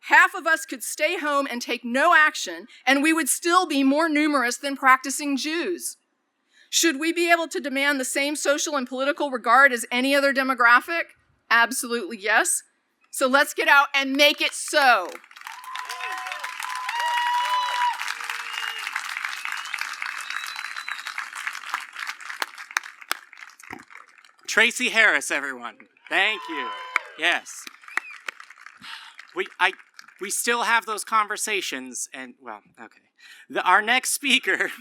Half of us could stay home and take no action, and we would still be more numerous than practicing Jews. Should we be able to demand the same social and political regard as any other demographic? Absolutely yes. So let's get out and make it so. Tracie Harris, everyone. Thank you. Yes. We still have those conversations, and, well, okay. Our next speaker,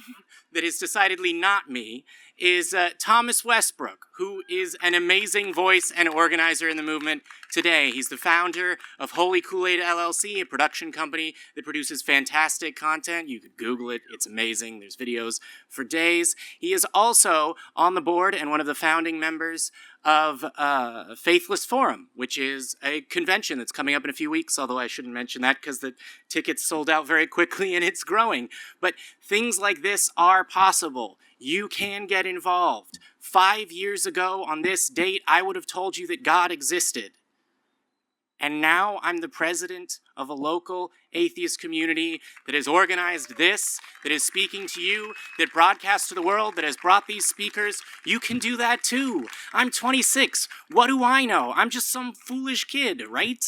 that is decidedly not me, is Thomas Westbrook, who is an amazing voice and organizer in the movement today. He's the founder of Holy Kool-Aid LLC, a production company that produces fantastic content. You could Google it. It's amazing. There's videos for days. He is also on the board and one of the founding members of Faithless Forum, which is a convention that's coming up in a few weeks, although I shouldn't mention that because the tickets sold out very quickly and it's growing. But things like this are possible. You can get involved. 5 years ago on this date, I would have told you that God existed. And now I'm the president of a local atheist community that has organized this, that is speaking to you, that broadcasts to the world, that has brought these speakers, you can do that too. I'm 26. What do I know? I'm just some foolish kid, right?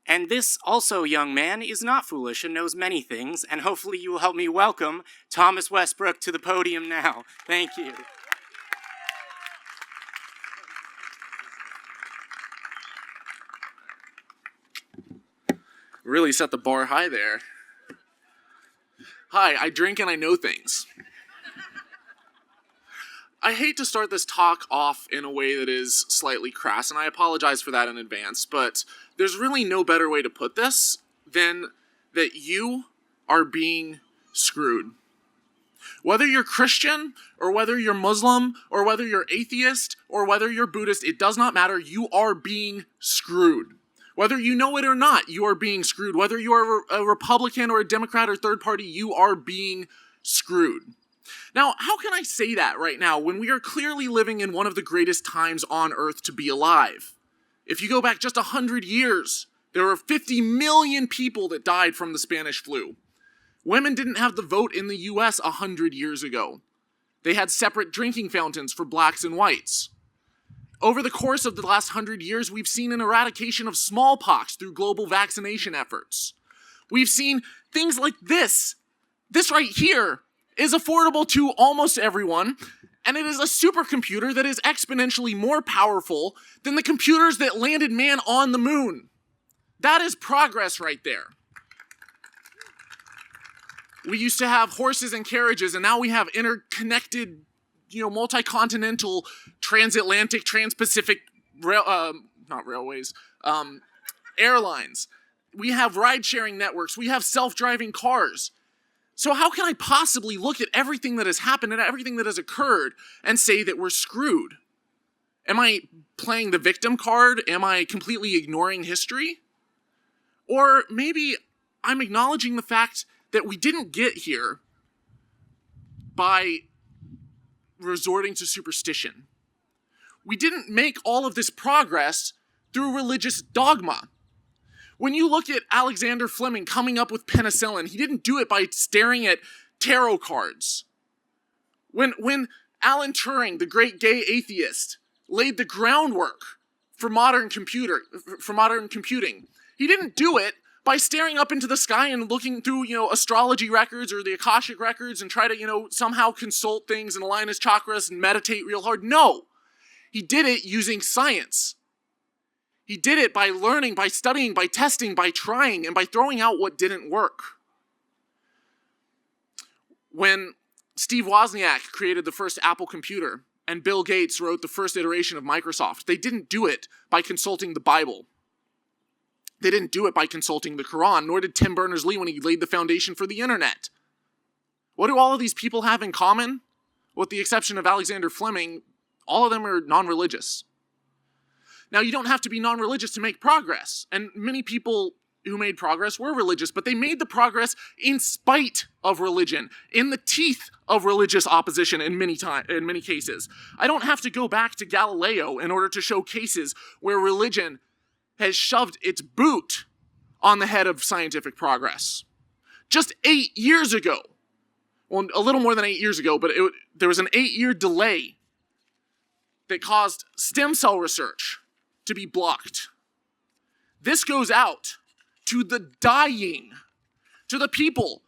And this also, young man, is not foolish and knows many things, and hopefully you will help me welcome Thomas Westbrook to the podium now. Thank you. Really set the bar high there. Hi, I drink and I know things. I hate to start this talk off in a way that is slightly crass, and I apologize for that in advance, but there's really no better way to put this than that you are being screwed. Whether you're Christian, or whether you're Muslim, or whether you're atheist, or whether you're Buddhist, it does not matter. You are being screwed. Whether you know it or not, you are being screwed. Whether you are a Republican or a Democrat or third party, you are being screwed. Now, how can I say that right now when we are clearly living in one of the greatest times on earth to be alive? If you go back just 100 years, there were 50 million people that died from the Spanish flu. Women didn't have the vote in the US 100 years ago. They had separate drinking fountains for blacks and whites. Over the course of the last 100 years, we've seen an eradication of smallpox through global vaccination efforts. We've seen things like this. This right here is affordable to almost everyone, and it is a supercomputer that is exponentially more powerful than the computers that landed man on the moon. That is progress right there. We used to have horses and carriages, and now we have interconnected, multi-continental, transatlantic, trans-Pacific airlines. We have ride-sharing networks. We have self-driving cars. So how can I possibly look at everything that has happened and everything that has occurred and say that we're screwed? Am I playing the victim card? Am I completely ignoring history? Or maybe I'm acknowledging the fact that we didn't get here by resorting to superstition. We didn't make all of this progress through religious dogma. When you look at Alexander Fleming coming up with penicillin, he didn't do it by staring at tarot cards. When Alan Turing, the great gay atheist, laid the groundwork for modern computing, he didn't do it by staring up into the sky and looking through, astrology records or the Akashic records and try to, somehow consult things and align his chakras and meditate real hard. No, he did it using science. He did it by learning, by studying, by testing, by trying, and by throwing out what didn't work. When Steve Wozniak created the first Apple computer and Bill Gates wrote the first iteration of Microsoft, they didn't do it by consulting the Bible. They didn't do it by consulting the Quran, nor did Tim Berners-Lee when he laid the foundation for the internet. What do all of these people have in common? With the exception of Alexander Fleming, all of them are non-religious. Now, you don't have to be non-religious to make progress, and many people who made progress were religious, but they made the progress in spite of religion, in the teeth of religious opposition in many cases. I don't have to go back to Galileo in order to show cases where religion has shoved its boot on the head of scientific progress. Just 8 years ago, well, a little more than 8 years ago, but there was an 8-year delay that caused stem cell research to be blocked. This goes out to the dying, to the people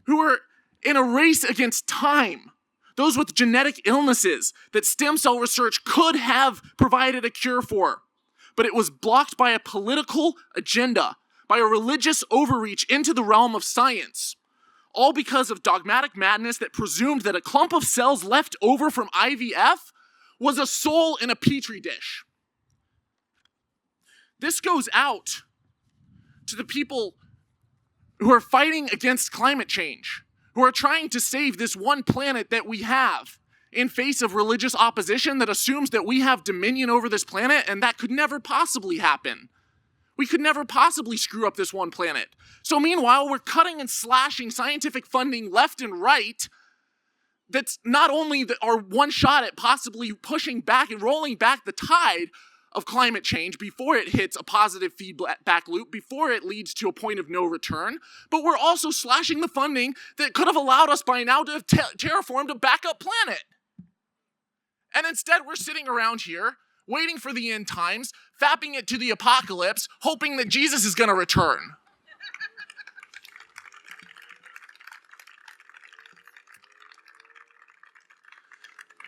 who are in a race against time, those with genetic illnesses that stem cell research could have provided a cure for. But it was blocked by a political agenda, by a religious overreach into the realm of science, all because of dogmatic madness that presumed that a clump of cells left over from IVF was a soul in a petri dish. This goes out to the people who are fighting against climate change, who are trying to save this one planet that we have, in face of religious opposition that assumes that we have dominion over this planet, and that could never possibly happen. We could never possibly screw up this one planet. So meanwhile, we're cutting and slashing scientific funding left and right that's not only our one shot at possibly pushing back and rolling back the tide of climate change, before it hits a positive feedback loop, before it leads to a point of no return, but we're also slashing the funding that could have allowed us by now to have terraformed a backup planet. And instead, we're sitting around here, waiting for the end times, fapping it to the apocalypse, hoping that Jesus is going to return.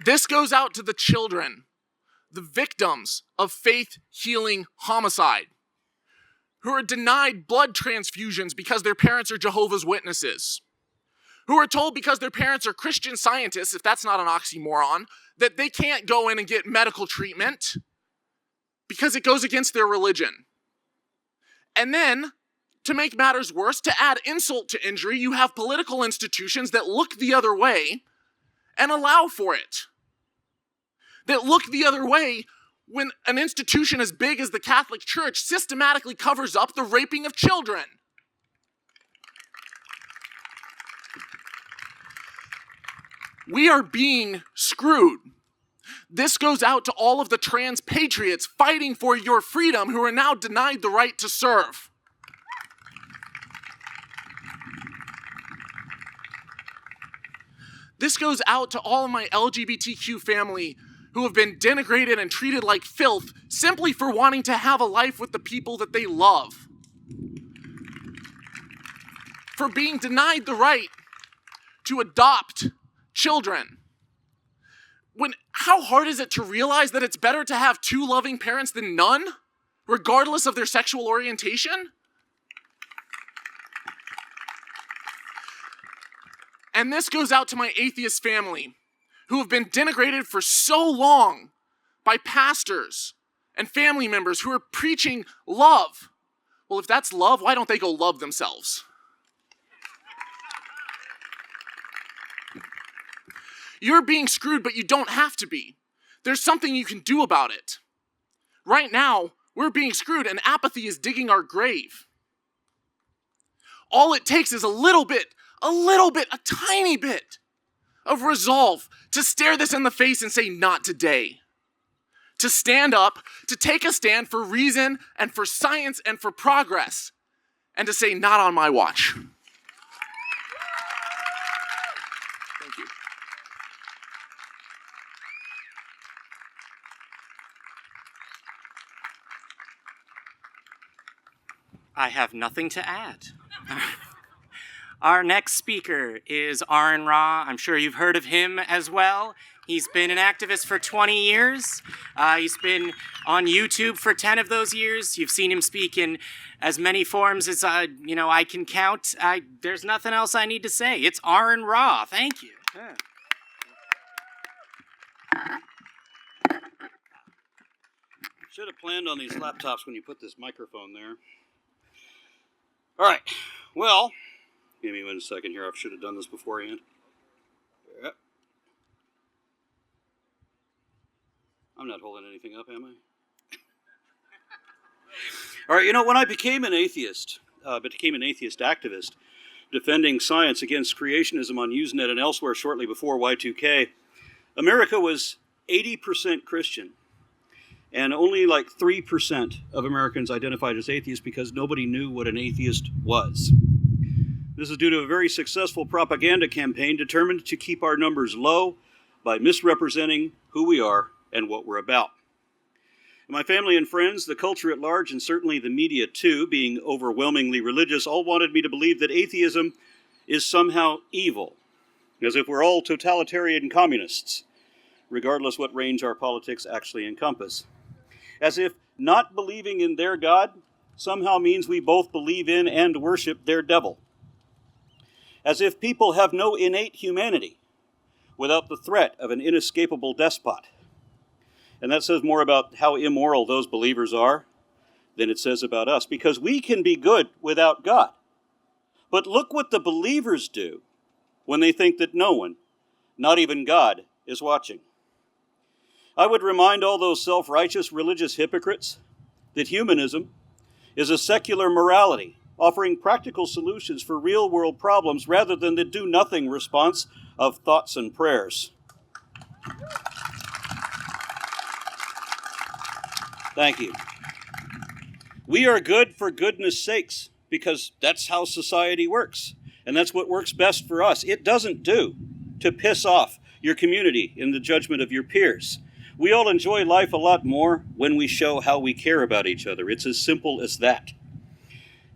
This goes out to the children, the victims of faith-healing homicide, who are denied blood transfusions because their parents are Jehovah's Witnesses, who are told because their parents are Christian Scientists, if that's not an oxymoron, that they can't go in and get medical treatment because it goes against their religion. And then, to make matters worse, to add insult to injury, you have political institutions that look the other way and allow for it. That look the other way when an institution as big as the Catholic Church systematically covers up the raping of children. We are being screwed. This goes out to all of the trans patriots fighting for your freedom who are now denied the right to serve. This goes out to all of my LGBTQ family who have been denigrated and treated like filth simply for wanting to have a life with the people that they love. For being denied the right to adopt children. How hard is it to realize that it's better to have two loving parents than none, regardless of their sexual orientation? And this goes out to my atheist family, who have been denigrated for so long by pastors and family members who are preaching love. Well, if that's love, why don't they go love themselves? You're being screwed, but you don't have to be. There's something you can do about it. Right now, we're being screwed and apathy is digging our grave. All it takes is a tiny bit of resolve to stare this in the face and say, not today. To stand up, to take a stand for reason and for science and for progress, and to say, not on my watch. Thank you. I have nothing to add. Our next speaker is Aron. I'm sure you've heard of him as well. He's been an activist for 20 years. He's been on YouTube for 10 of those years. You've seen him speak in as many forms as I can count. There's nothing else I need to say. It's Aron. Thank you. Yeah. Should have planned on these laptops when you put this microphone there. All right. Well, give me 1 second here. I should have done this beforehand. Yep. I'm not holding anything up, am I? All right, when I became an atheist, became an atheist activist, defending science against creationism on Usenet and elsewhere shortly before Y2K, America was 80% Christian. And only like 3% of Americans identified as atheists because nobody knew what an atheist was. This is due to a very successful propaganda campaign determined to keep our numbers low by misrepresenting who we are and what we're about. My family and friends, the culture at large, and certainly the media too, being overwhelmingly religious, all wanted me to believe that atheism is somehow evil, as if we're all totalitarian communists, regardless what range our politics actually encompass. As if not believing in their God somehow means we both believe in and worship their devil. As if people have no innate humanity without the threat of an inescapable despot. And that says more about how immoral those believers are than it says about us, because we can be good without God. But look what the believers do when they think that no one, not even God, is watching. I would remind all those self-righteous religious hypocrites that humanism is a secular morality, offering practical solutions for real-world problems rather than the do-nothing response of thoughts and prayers. Thank you. We are good for goodness sakes, because that's how society works. And that's what works best for us. It doesn't do to piss off your community in the judgment of your peers. We all enjoy life a lot more when we show how we care about each other. It's as simple as that.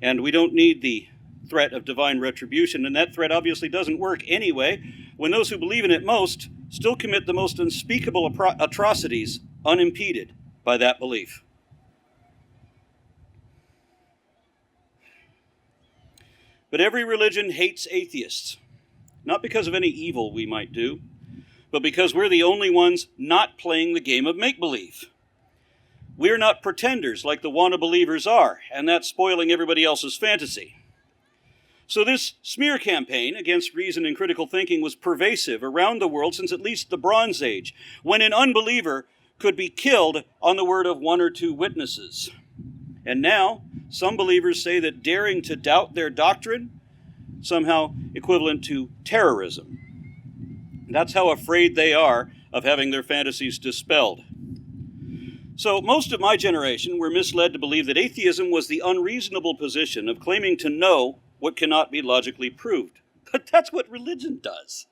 And we don't need the threat of divine retribution, and that threat obviously doesn't work anyway when those who believe in it most still commit the most unspeakable atrocities unimpeded by that belief. But every religion hates atheists, not because of any evil we might do, but because we're the only ones not playing the game of make-believe. We're not pretenders like the wanna-believers are, and that's spoiling everybody else's fantasy. So this smear campaign against reason and critical thinking was pervasive around the world since at least the Bronze Age, when an unbeliever could be killed on the word of one or two witnesses. And now, some believers say that daring to doubt their doctrine somehow equivalent to terrorism. That's how afraid they are of having their fantasies dispelled. So most of my generation were misled to believe that atheism was the unreasonable position of claiming to know what cannot be logically proved. But that's what religion does.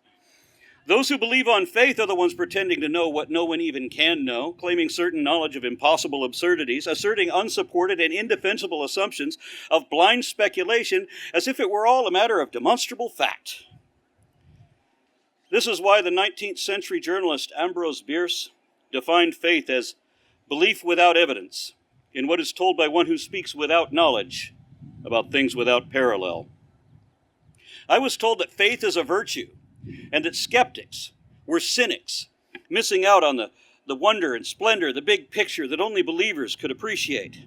Those who believe on faith are the ones pretending to know what no one even can know, claiming certain knowledge of impossible absurdities, asserting unsupported and indefensible assumptions of blind speculation as if it were all a matter of demonstrable fact. This is why the 19th century journalist Ambrose Bierce defined faith as belief without evidence in what is told by one who speaks without knowledge about things without parallel. I was told that faith is a virtue, and that skeptics were cynics, missing out on the wonder and splendor, the big picture that only believers could appreciate,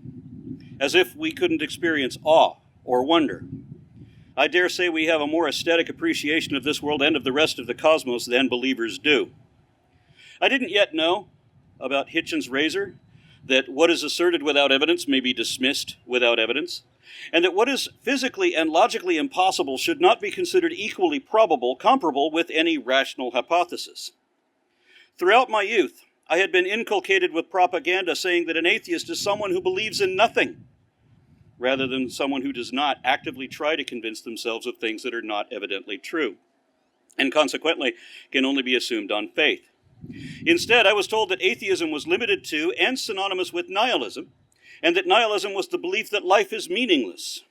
as if we couldn't experience awe or wonder. I dare say we have a more aesthetic appreciation of this world and of the rest of the cosmos than believers do. I didn't yet know about Hitchens' razor, that what is asserted without evidence may be dismissed without evidence, and that what is physically and logically impossible should not be considered equally comparable with any rational hypothesis. Throughout my youth, I had been inculcated with propaganda saying that an atheist is someone who believes in nothing, rather than someone who does not actively try to convince themselves of things that are not evidently true, and consequently can only be assumed on faith. Instead, I was told that atheism was limited to and synonymous with nihilism, and that nihilism was the belief that life is meaningless,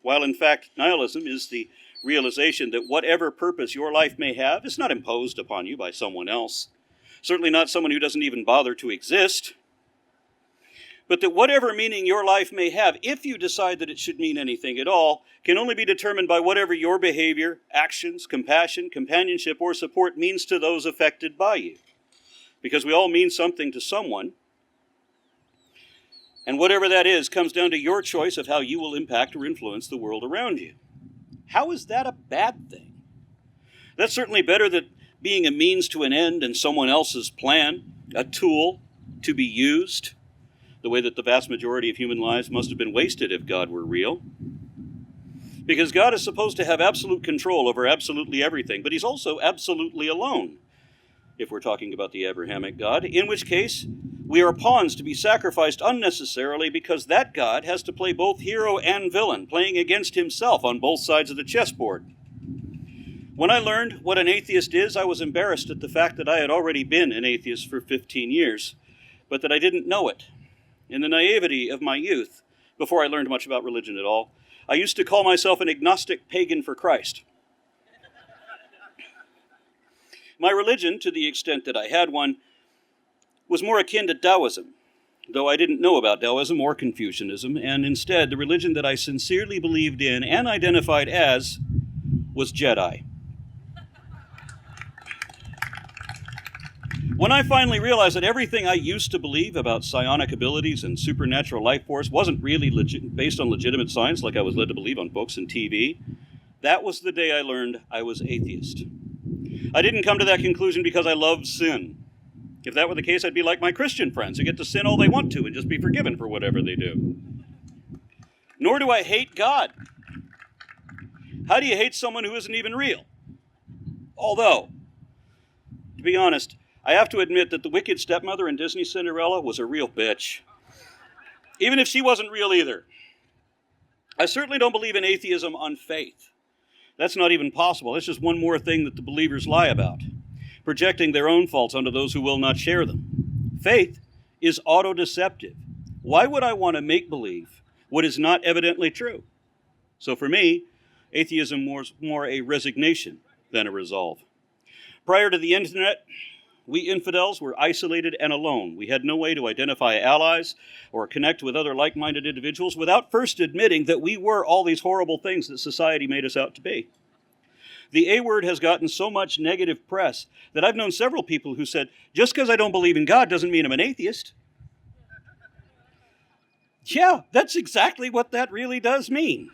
while in fact nihilism is the realization that whatever purpose your life may have is not imposed upon you by someone else, certainly not someone who doesn't even bother to exist, but that whatever meaning your life may have, if you decide that it should mean anything at all, can only be determined by whatever your behavior, actions, compassion, companionship, or support means to those affected by you. Because we all mean something to someone, and whatever that is comes down to your choice of how you will impact or influence the world around you. How is that a bad thing? That's certainly better than being a means to an end in someone else's plan, a tool to be used, the way that the vast majority of human lives must have been wasted if God were real. Because God is supposed to have absolute control over absolutely everything, but he's also absolutely alone, if we're talking about the Abrahamic God, in which case we are pawns to be sacrificed unnecessarily because that God has to play both hero and villain, playing against himself on both sides of the chessboard. When I learned what an atheist is, I was embarrassed at the fact that I had already been an atheist for 15 years, but that I didn't know it. In the naivety of my youth, before I learned much about religion at all, I used to call myself an agnostic pagan for Christ. My religion, to the extent that I had one, was more akin to Taoism, though I didn't know about Taoism or Confucianism, and instead the religion that I sincerely believed in and identified as was Jedi. When I finally realized that everything I used to believe about psionic abilities and supernatural life force wasn't really based on legitimate science like I was led to believe on books and TV, that was the day I learned I was atheist. I didn't come to that conclusion because I loved sin. If that were the case, I'd be like my Christian friends who get to sin all they want to and just be forgiven for whatever they do. Nor do I hate God. How do you hate someone who isn't even real? Although, to be honest, I have to admit that the wicked stepmother in Disney's Cinderella was a real bitch. even if she wasn't real either. I certainly don't believe in atheism on faith. That's not even possible. It's just one more thing that the believers lie about, projecting their own faults onto those who will not share them. Faith is auto-deceptive. Why would I want to make believe what is not evidently true? So for me, atheism was more a resignation than a resolve. Prior to the internet, we infidels were isolated and alone. We had no way to identify allies or connect with other like-minded individuals without first admitting that we were all these horrible things that society made us out to be. The A word has gotten so much negative press that I've known several people who said, just because I don't believe in God doesn't mean I'm an atheist. Yeah, that's exactly what that really does mean.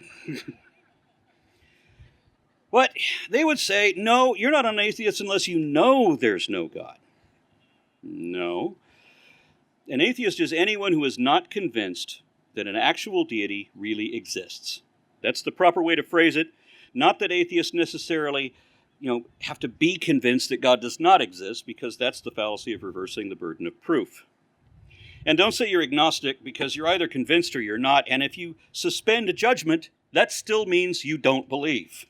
But they would say, no, you're not an atheist unless you know there's no God. No. An atheist is anyone who is not convinced that an actual deity really exists. That's the proper way to phrase it. Not that atheists necessarily, have to be convinced that God does not exist, because that's the fallacy of reversing the burden of proof. And don't say you're agnostic, because you're either convinced or you're not, and if you suspend judgment, that still means you don't believe.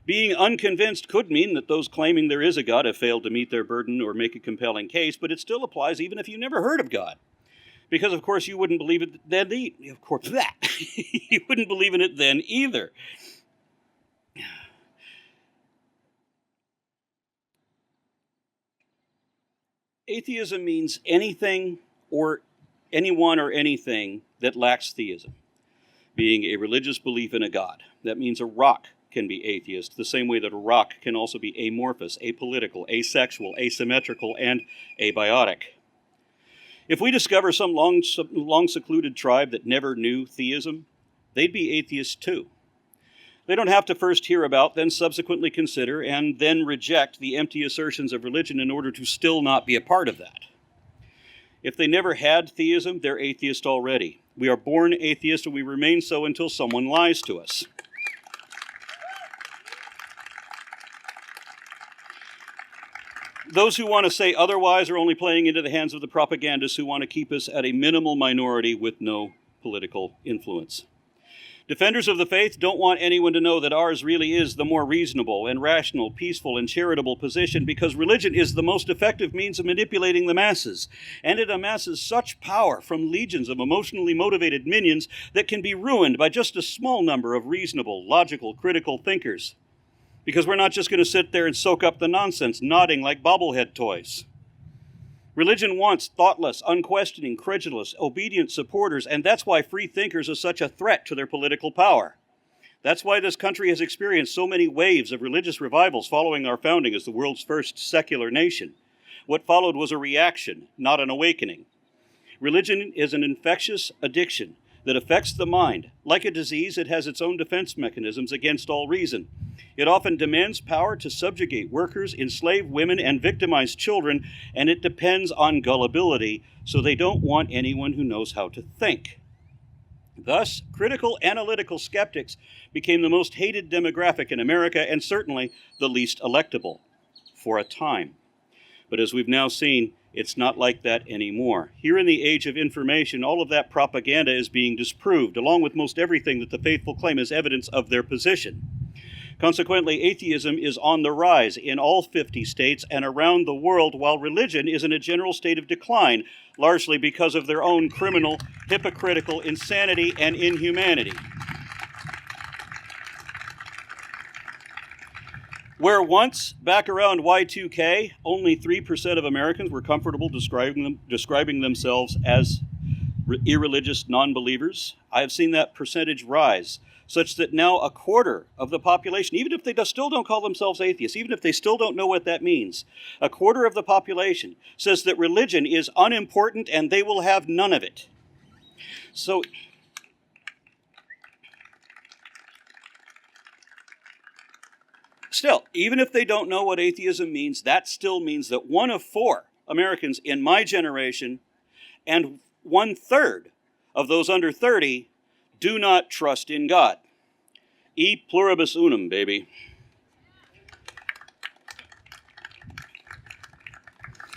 Being unconvinced could mean that those claiming there is a God have failed to meet their burden or make a compelling case, but it still applies even if you never heard of God. Because, of course, you wouldn't believe it then either. Of course, that. You wouldn't believe in it then either. Atheism means anything or anyone or anything that lacks theism, being a religious belief in a God. That means a rock can be atheist, the same way that a rock can also be amorphous, apolitical, asexual, asymmetrical, and abiotic. If we discover some long-secluded tribe that never knew theism, they'd be atheists too. They don't have to first hear about, then subsequently consider, and then reject the empty assertions of religion in order to still not be a part of that. If they never had theism, they're atheist already. We are born atheists, and we remain so until someone lies to us. Those who want to say otherwise are only playing into the hands of the propagandists who want to keep us at a minimal minority with no political influence. Defenders of the faith don't want anyone to know that ours really is the more reasonable and rational, peaceful, and charitable position, because religion is the most effective means of manipulating the masses, and it amasses such power from legions of emotionally motivated minions that can be ruined by just a small number of reasonable, logical, critical thinkers. Because we're not just going to sit there and soak up the nonsense, nodding like bobblehead toys. Religion wants thoughtless, unquestioning, credulous, obedient supporters, and that's why free thinkers are such a threat to their political power. That's why this country has experienced so many waves of religious revivals following our founding as the world's first secular nation. What followed was a reaction, not an awakening. Religion is an infectious addiction that affects the mind. Like a disease, it has its own defense mechanisms against all reason. It often demands power to subjugate workers, enslave women, and victimize children, and it depends on gullibility, so they don't want anyone who knows how to think. Thus, critical analytical skeptics became the most hated demographic in America, and certainly the least electable, for a time. But as we've now seen, it's not like that anymore. Here in the age of information, all of that propaganda is being disproved, along with most everything that the faithful claim as evidence of their position. Consequently, atheism is on the rise in all 50 states and around the world, while religion is in a general state of decline, largely because of their own criminal, hypocritical insanity and inhumanity. Where once, back around Y2K, only 3% of Americans were comfortable describing themselves as irreligious non-believers, I have seen that percentage rise, such that now a quarter of the population, even if they still don't call themselves atheists, even if they still don't know what that means, a quarter of the population says that religion is unimportant and they will have none of it. So, still, even if they don't know what atheism means, that still means that 1 of 4 Americans in my generation and 1/3 of those under 30 do not trust in God. E pluribus unum, baby.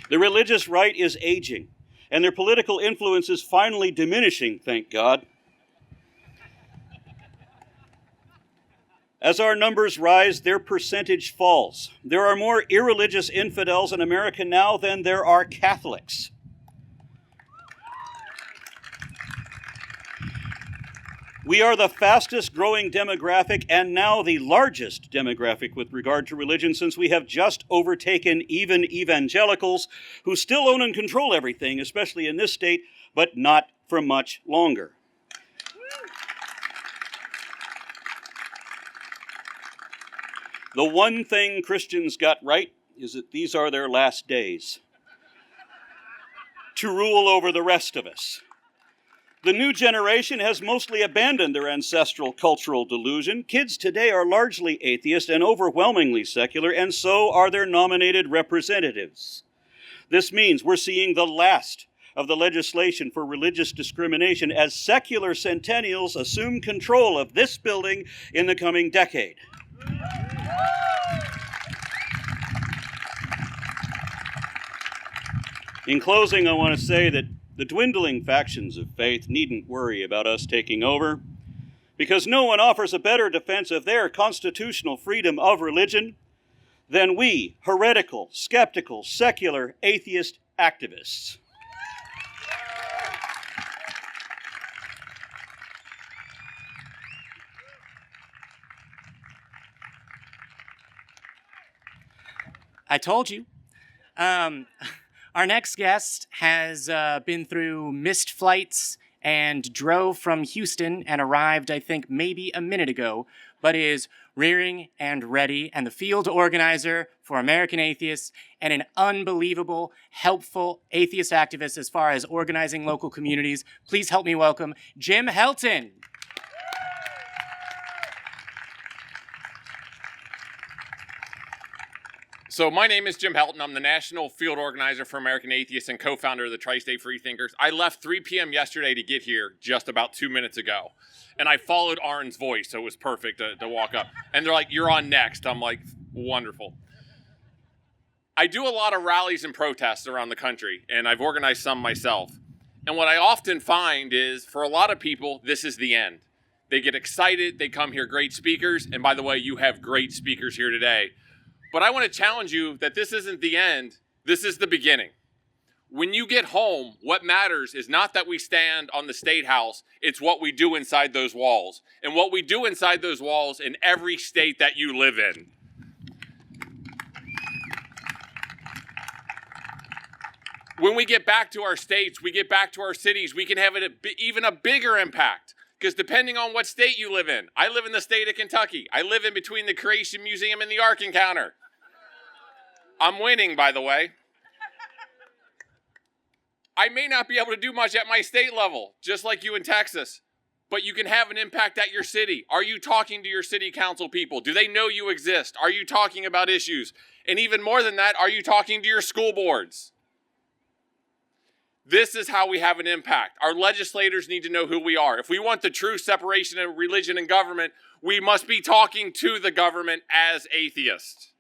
The religious right is aging. and their political influence is finally diminishing, thank God. As our numbers rise, their percentage falls. There are more irreligious infidels in America now than there are Catholics. We are the fastest growing demographic and now the largest demographic with regard to religion, since we have just overtaken even evangelicals who still own and control everything, especially in this state, but not for much longer. The one thing Christians got right is that these are their last days to rule over the rest of us. The new generation has mostly abandoned their ancestral cultural delusion. Kids today are largely atheist and overwhelmingly secular, and so are their nominated representatives. This means we're seeing the last of the legislation for religious discrimination as secular centennials assume control of this building in the coming decade. In closing, I want to say that the dwindling factions of faith needn't worry about us taking over, because no one offers a better defense of their constitutional freedom of religion than we, heretical, skeptical, secular, atheist activists. I told you. Our next guest has been through missed flights and drove from Houston and arrived, I think, maybe a minute ago, but is rearing and ready and the field organizer for American Atheists and an unbelievable, helpful atheist activist as far as organizing local communities. Please help me welcome Jim Helton. So my name is Jim Helton. I'm the National Field Organizer for American Atheists and co-founder of the Tri-State Freethinkers. I left 3 p.m. yesterday to get here just about 2 minutes ago. And I followed Aron's voice, so it was perfect to walk up. And they're like, "You're on next." I'm like, wonderful. I do a lot of rallies and protests around the country, and I've organized some myself. And what I often find is, for a lot of people, this is the end. They get excited, they come here, great speakers, and by the way, you have great speakers here today. But I want to challenge you that this isn't the end, this is the beginning. When you get home, what matters is not that we stand on the State House, it's what we do inside those walls. And what we do inside those walls in every state that you live in. When we get back to our states, we get back to our cities, we can have even a bigger impact. Because depending on what state you live in, I live in the state of Kentucky. I live in between the Creation Museum and the Ark Encounter. I'm winning, by the way. I may not be able to do much at my state level, just like you in Texas, but you can have an impact at your city. Are you talking to your city council people? Do they know you exist? Are you talking about issues? And even more than that, are you talking to your school boards? This is how we have an impact. Our legislators need to know who we are. If we want the true separation of religion and government, we must be talking to the government as atheists.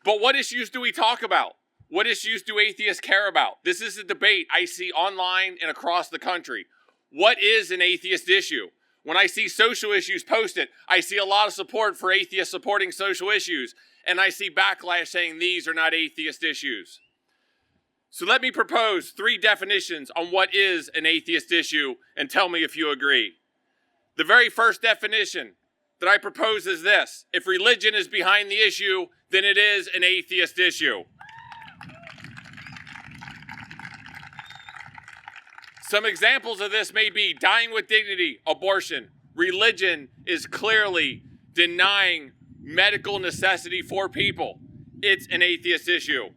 But what issues do we talk about? What issues do atheists care about? This is a debate I see online and across the country. What is an atheist issue? When I see social issues posted, I see a lot of support for atheists supporting social issues. And I see backlash saying these are not atheist issues. So let me propose 3 definitions on what is an atheist issue and tell me if you agree. The very first definition that I propose is this: if religion is behind the issue, then it is an atheist issue. Some examples of this may be dying with dignity, abortion. Religion is clearly denying medical necessity for people. It's an atheist issue.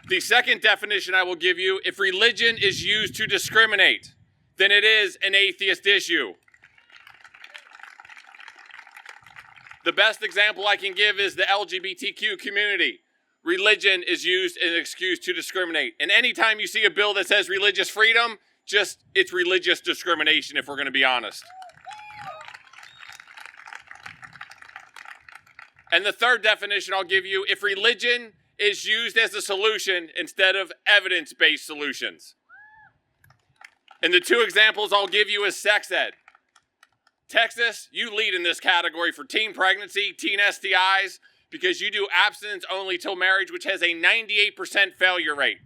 The second definition I will give you: if religion is used to discriminate, then it is an atheist issue. The best example I can give is the LGBTQ community. Religion is used as an excuse to discriminate. And anytime you see a bill that says religious freedom, it's religious discrimination, if we're going to be honest. And the third definition I'll give you, if religion is used as a solution instead of evidence-based solutions. And the two examples I'll give you is sex ed. Texas, you lead in this category for teen pregnancy, teen STIs, because you do abstinence only till marriage, which has a 98% failure rate,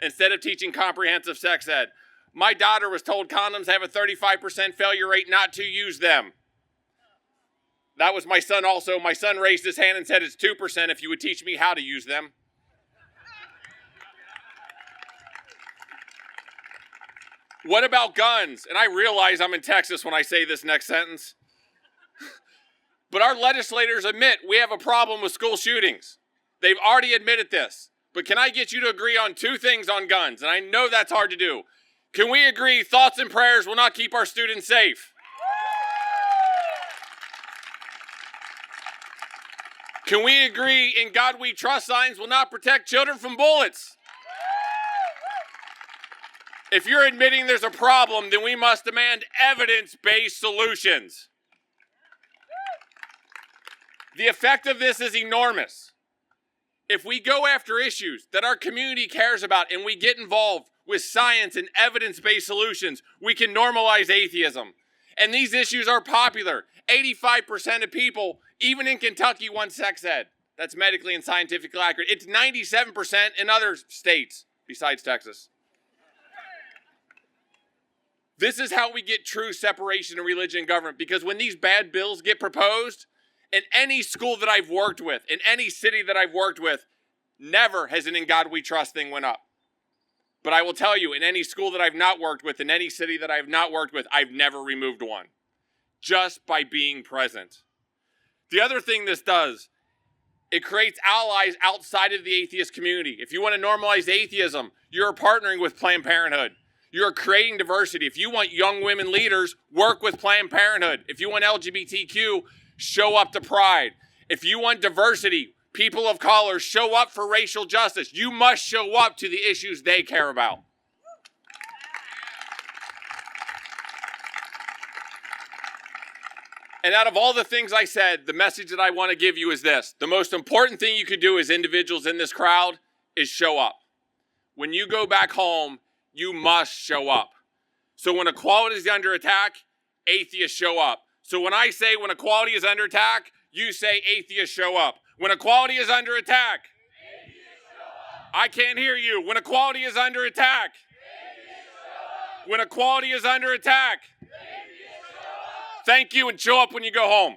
instead of teaching comprehensive sex ed. My daughter was told condoms have a 35% failure rate, not to use them. That was my son also. My son raised his hand and said it's 2% if you would teach me how to use them. What about guns? And I realize I'm in Texas when I say this next sentence. But our legislators admit we have a problem with school shootings. They've already admitted this. But can I get you to agree on two things on guns? And I know that's hard to do. Can we agree thoughts and prayers will not keep our students safe? Can we agree in God we trust signs will not protect children from bullets? If you're admitting there's a problem, then we must demand evidence-based solutions. The effect of this is enormous. If we go after issues that our community cares about and we get involved with science and evidence-based solutions, we can normalize atheism. And these issues are popular. 85% of people, even in Kentucky, want sex ed. That's medically and scientifically accurate. It's 97% in other states besides Texas. This is how we get true separation of religion and government, because when these bad bills get proposed, in any school that I've worked with, in any city that I've worked with, never has an "In God We Trust" thing went up. But I will tell you, in any school that I've not worked with, in any city that I've not worked with, I've never removed one. Just by being present. The other thing this does, it creates allies outside of the atheist community. If you want to normalize atheism, you're partnering with Planned Parenthood. You're creating diversity. If you want young women leaders, work with Planned Parenthood. If you want LGBTQ, show up to Pride. If you want diversity, people of color, show up for racial justice. You must show up to the issues they care about. And out of all the things I said, the message that I want to give you is this. The most important thing you could do as individuals in this crowd is show up. When you go back home, you must show up. So when equality is under attack, atheists show up. So when I say when equality is under attack, you say atheists show up. When equality is under attack, atheists show up. I can't hear you. When equality is under attack, atheists show up. When equality is under attack, atheists show up. Thank you, and show up when you go home.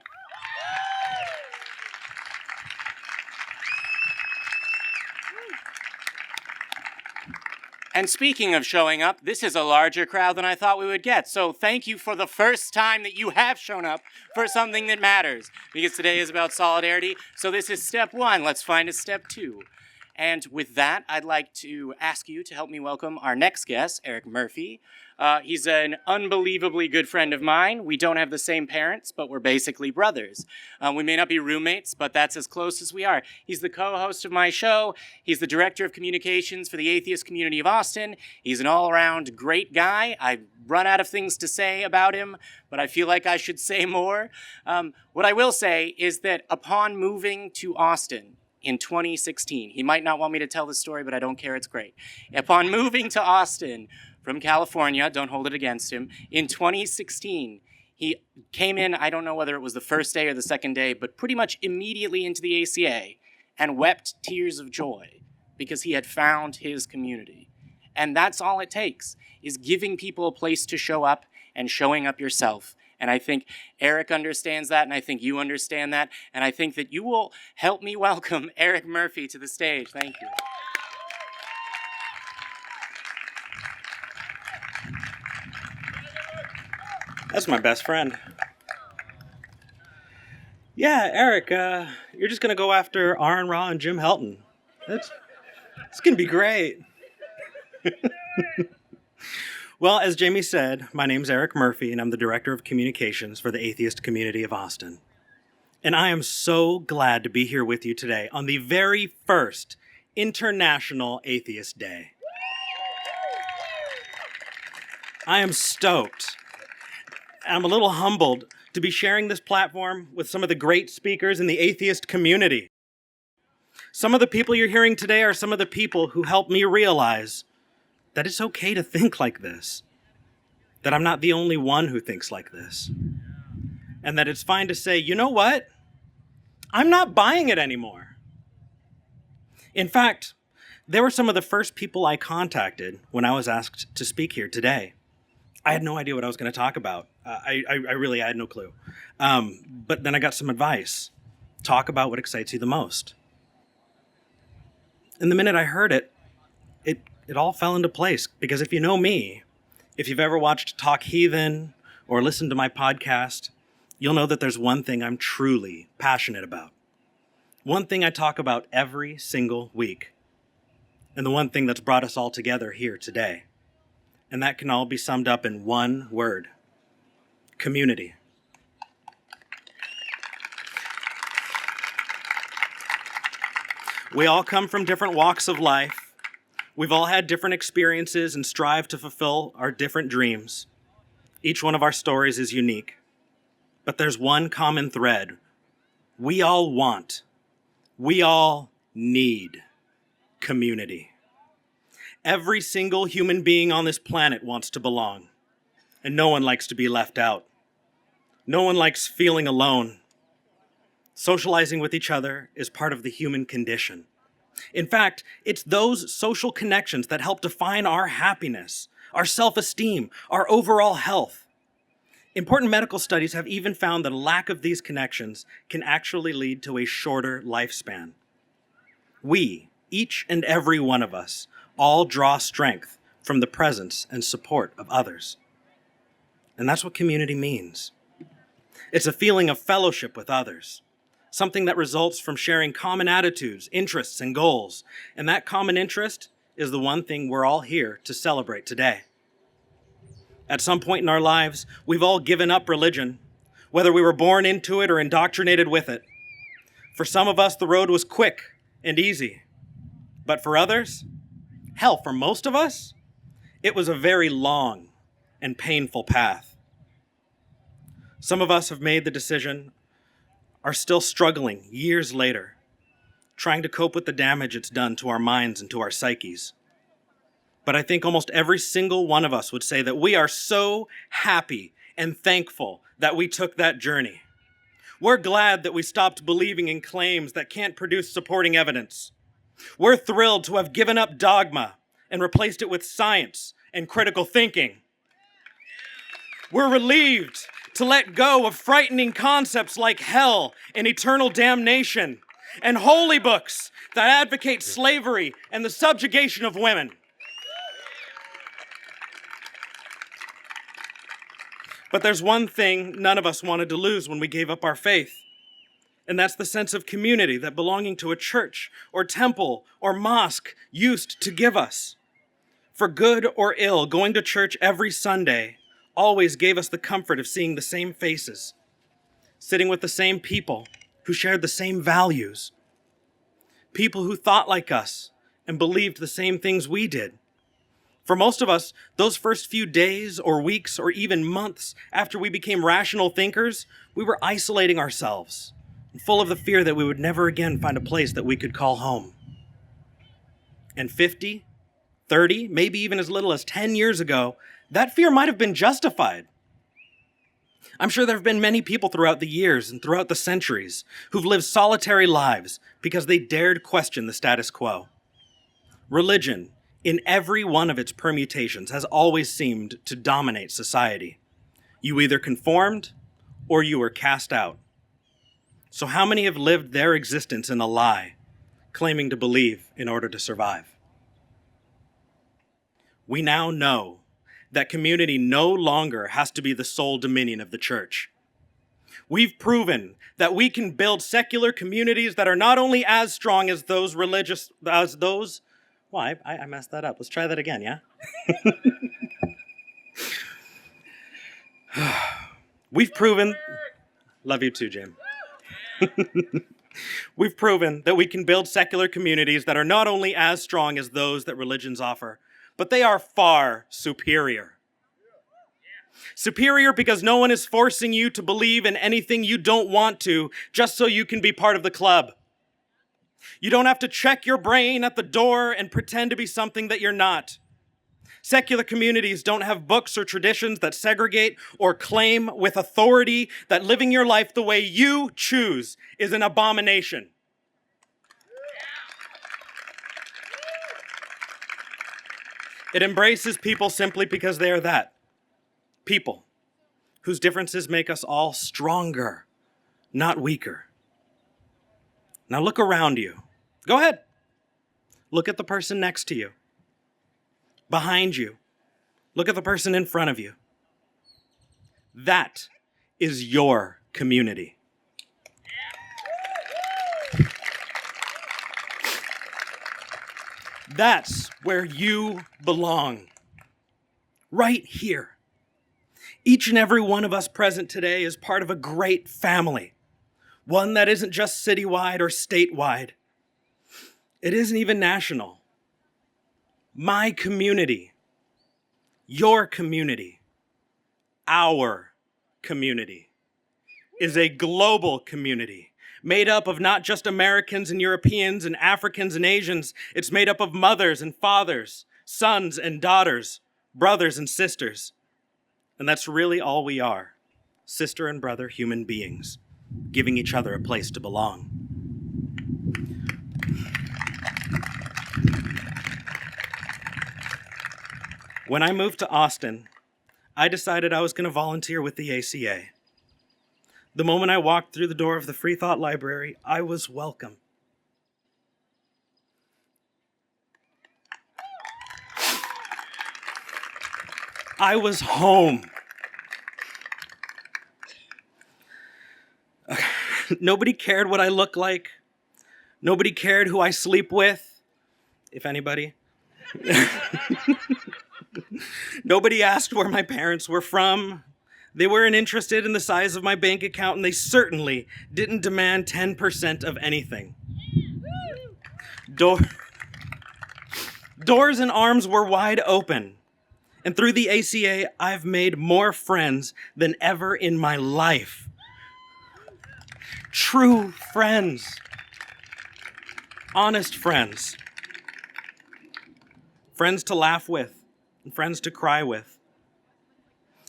And speaking of showing up, this is a larger crowd than I thought we would get. So thank you for the first time that you have shown up for something that matters. Because today is about solidarity. So this is step one. Let's find a step two. And with that, I'd like to ask you to help me welcome our next guest, Eric Murphy. He's an unbelievably good friend of mine. We don't have the same parents, but we're basically brothers. We may not be roommates, but that's as close as we are. He's the co-host of my show. He's the director of communications for the Atheist Community of Austin. He's an all-around great guy. I've run out of things to say about him, but I feel like I should say more. What I will say is that upon moving to Austin in 2016, he might not want me to tell the story, but I don't care, it's great. Upon moving to Austin from California, don't hold it against him, in 2016, he came in, I don't know whether it was the first day or the second day, but pretty much immediately into the ACA and wept tears of joy because he had found his community. And that's all it takes, is giving people a place to show up and showing up yourself. And I think Eric understands that, and I think you understand that, and I think that you will help me welcome Eric Murphy to the stage. Thank you. That's my best friend. Yeah, Eric, you're just gonna go after Aron, and Jim Helton. It's gonna be great. Well, as Jamie said, my name's Eric Murphy, and I'm the Director of Communications for the Atheist Community of Austin. And I am so glad to be here with you today on the very first International Atheist Day. I am stoked. I'm a little humbled to be sharing this platform with some of the great speakers in the atheist community. Some of the people you're hearing today are some of the people who helped me realize that it's okay to think like this, that I'm not the only one who thinks like this, and that it's fine to say, you know what? I'm not buying it anymore. In fact, they were some of the first people I contacted when I was asked to speak here today. I had no idea what I was going to talk about. I really had no clue. But then I got some advice. Talk about what excites you the most. And the minute I heard it, it all fell into place. Because if you know me, if you've ever watched Talk Heathen or listened to my podcast, you'll know that there's one thing I'm truly passionate about. One thing I talk about every single week. And the one thing that's brought us all together here today. And that can all be summed up in one word: community. We all come from different walks of life. We've all had different experiences and strive to fulfill our different dreams. Each one of our stories is unique. But there's one common thread. We all need community. Every single human being on this planet wants to belong, and no one likes to be left out. No one likes feeling alone. Socializing with each other is part of the human condition. In fact, it's those social connections that help define our happiness, our self-esteem, our overall health. Important medical studies have even found that a lack of these connections can actually lead to a shorter lifespan. We, each and every one of us, all draw strength from the presence and support of others. And that's what community means. It's a feeling of fellowship with others, something that results from sharing common attitudes, interests, and goals. And that common interest is the one thing we're all here to celebrate today. At some point in our lives, we've all given up religion, whether we were born into it or indoctrinated with it. For some of us, the road was quick and easy. But for others, hell, for most of us, it was a very long and painful path. Some of us have made the decision, are still struggling years later, trying to cope with the damage it's done to our minds and to our psyches. But I think almost every single one of us would say that we are so happy and thankful that we took that journey. We're glad that we stopped believing in claims that can't produce supporting evidence. We're thrilled to have given up dogma and replaced it with science and critical thinking. We're relieved to let go of frightening concepts like hell and eternal damnation, and holy books that advocate slavery and the subjugation of women. But there's one thing none of us wanted to lose when we gave up our faith. And that's the sense of community that belonging to a church or temple or mosque used to give us. For good or ill, going to church every Sunday always gave us the comfort of seeing the same faces, sitting with the same people who shared the same values, people who thought like us and believed the same things we did. For most of us, those first few days or weeks or even months after we became rational thinkers, we were isolating ourselves, full of the fear that we would never again find a place that we could call home. And 50, 30, maybe even as little as 10 years ago, that fear might have been justified. I'm sure there have been many people throughout the years and throughout the centuries who've lived solitary lives because they dared question the status quo. Religion, in every one of its permutations, has always seemed to dominate society. You either conformed or you were cast out. So how many have lived their existence in a lie, claiming to believe in order to survive? We now know that community no longer has to be the sole dominion of the church. We've proven that we can build secular communities that are not only as strong as those religious, as those, well, I messed that up. Let's try that again, yeah? We've proven, love you too, Jim. We've proven that we can build secular communities that are not only as strong as those that religions offer, but they are far superior. Superior because no one is forcing you to believe in anything you don't want to just so you can be part of the club. You don't have to check your brain at the door and pretend to be something that you're not. Secular communities don't have books or traditions that segregate or claim with authority that living your life the way you choose is an abomination. It embraces people simply because they are that. People whose differences make us all stronger, not weaker. Now look around you. Go ahead. Look at the person next to you. Behind you. Look at the person in front of you. That is your community. That's where you belong. Right here. Each and every one of us present today is part of a great family. One that isn't just citywide or statewide. It isn't even national. My community, your community, our community is a global community made up of not just Americans and Europeans and Africans and Asians. It's made up of mothers and fathers, sons and daughters, brothers and sisters. And that's really all we are, sister and brother human beings, giving each other a place to belong. When I moved to Austin, I decided I was going to volunteer with the ACA. The moment I walked through the door of the Free Thought Library, I was welcome. I was home. Nobody cared what I looked like. Nobody cared who I sleep with, if anybody. Nobody asked where my parents were from. They weren't interested in the size of my bank account, and they certainly didn't demand 10% of anything. Doors and arms were wide open. And through the ACA, I've made more friends than ever in my life. True friends. Honest friends. Friends to laugh with and friends to cry with.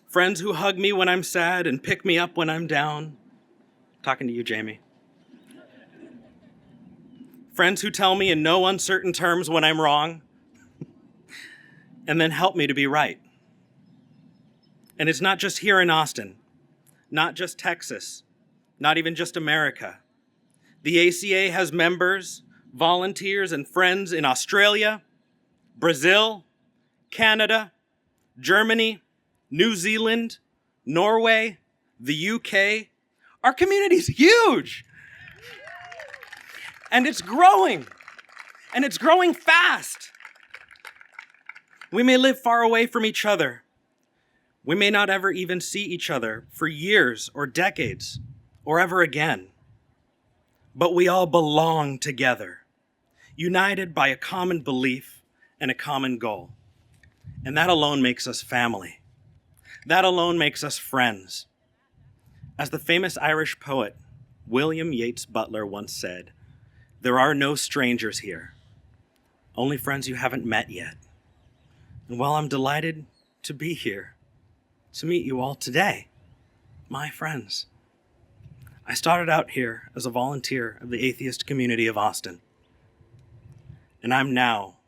Friends who hug me when I'm sad and pick me up when I'm down. Talking to you, Jamie. Friends who tell me in no uncertain terms when I'm wrong and then help me to be right. And it's not just here in Austin, not just Texas, not even just America. The ACA has members, volunteers, and friends in Australia, Brazil, Canada, Germany, New Zealand, Norway, the UK. Our community's huge. And it's growing. And it's growing fast. We may live far away from each other. We may not ever even see each other for years or decades or ever again. But we all belong together, united by a common belief and a common goal. And that alone makes us family. That alone makes us friends. As the famous Irish poet William Yeats Butler once said, "There are no strangers here, only friends you haven't met yet." And while I'm delighted to be here, to meet you all today, my friends, I started out here as a volunteer of the Atheist Community of Austin. And I'm now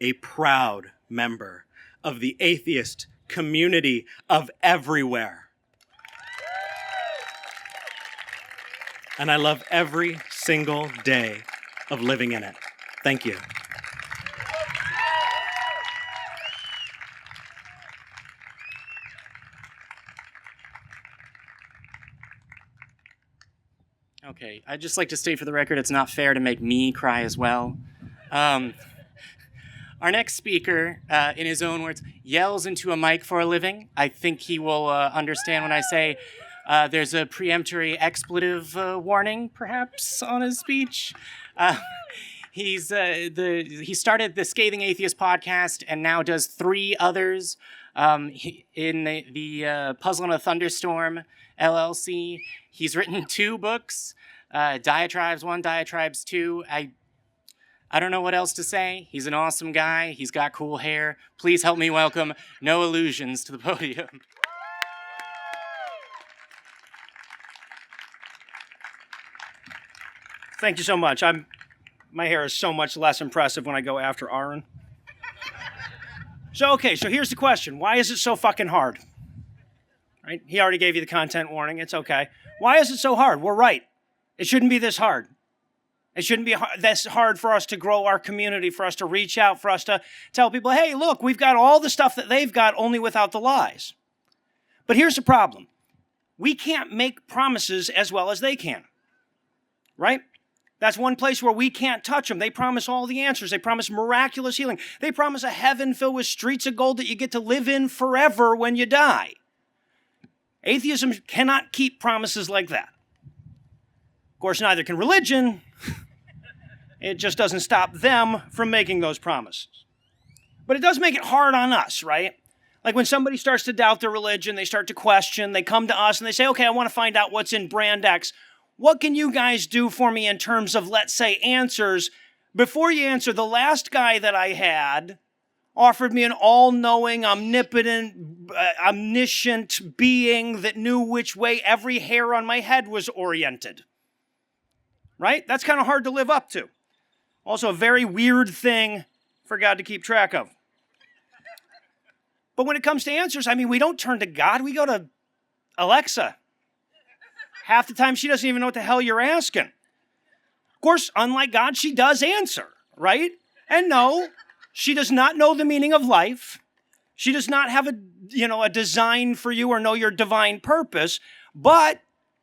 a proud member of the Atheist Community of everywhere. And I love every single day of living in it. Thank you. Okay, I'd just like to state for the record, it's not fair to make me cry as well. Our next speaker, in his own words, yells into a mic for a living. I think he will understand when I say there's a preemptory expletive warning, perhaps, on his speech. He started the Scathing Atheist podcast and now does 3 others. In the Puzzle in a Thunderstorm LLC, he's written 2 books, Diatribes 1, Diatribes 2. I don't know what else to say. He's an awesome guy. He's got cool hair. Please help me welcome No Illusions to the podium. Thank you so much. My hair is so much less impressive when I go after Aron. So here's the question. Why is it so fucking hard? Right? He already gave you the content warning. It's okay. Why is it so hard? We're right. It shouldn't be this hard. It shouldn't be this hard for us to grow our community, for us to reach out, for us to tell people, hey, look, we've got all the stuff that they've got, only without the lies. But here's the problem. We can't make promises as well as they can. Right? That's one place where we can't touch them. They promise all the answers. They promise miraculous healing. They promise a heaven filled with streets of gold that you get to live in forever when you die. Atheism cannot keep promises like that. Of course, neither can religion. It just doesn't stop them from making those promises. But it does make it hard on us, right? Like when somebody starts to doubt their religion, they start to question, they come to us and they say, okay, I want to find out what's in brand X. What can you guys do for me in terms of, let's say, answers? Before you answer, the last guy that I had offered me an all-knowing, omnipotent, omniscient being that knew which way every hair on my head was oriented. Right? That's kind of hard to live up to. Also a very weird thing for God to keep track of. But when it comes to answers, I mean, we don't turn to God. We go to Alexa. Half the time, she doesn't even know what the hell you're asking. Of course, unlike God, she does answer, right? And no, she does not know the meaning of life. She does not have a design for you or know your divine purpose. But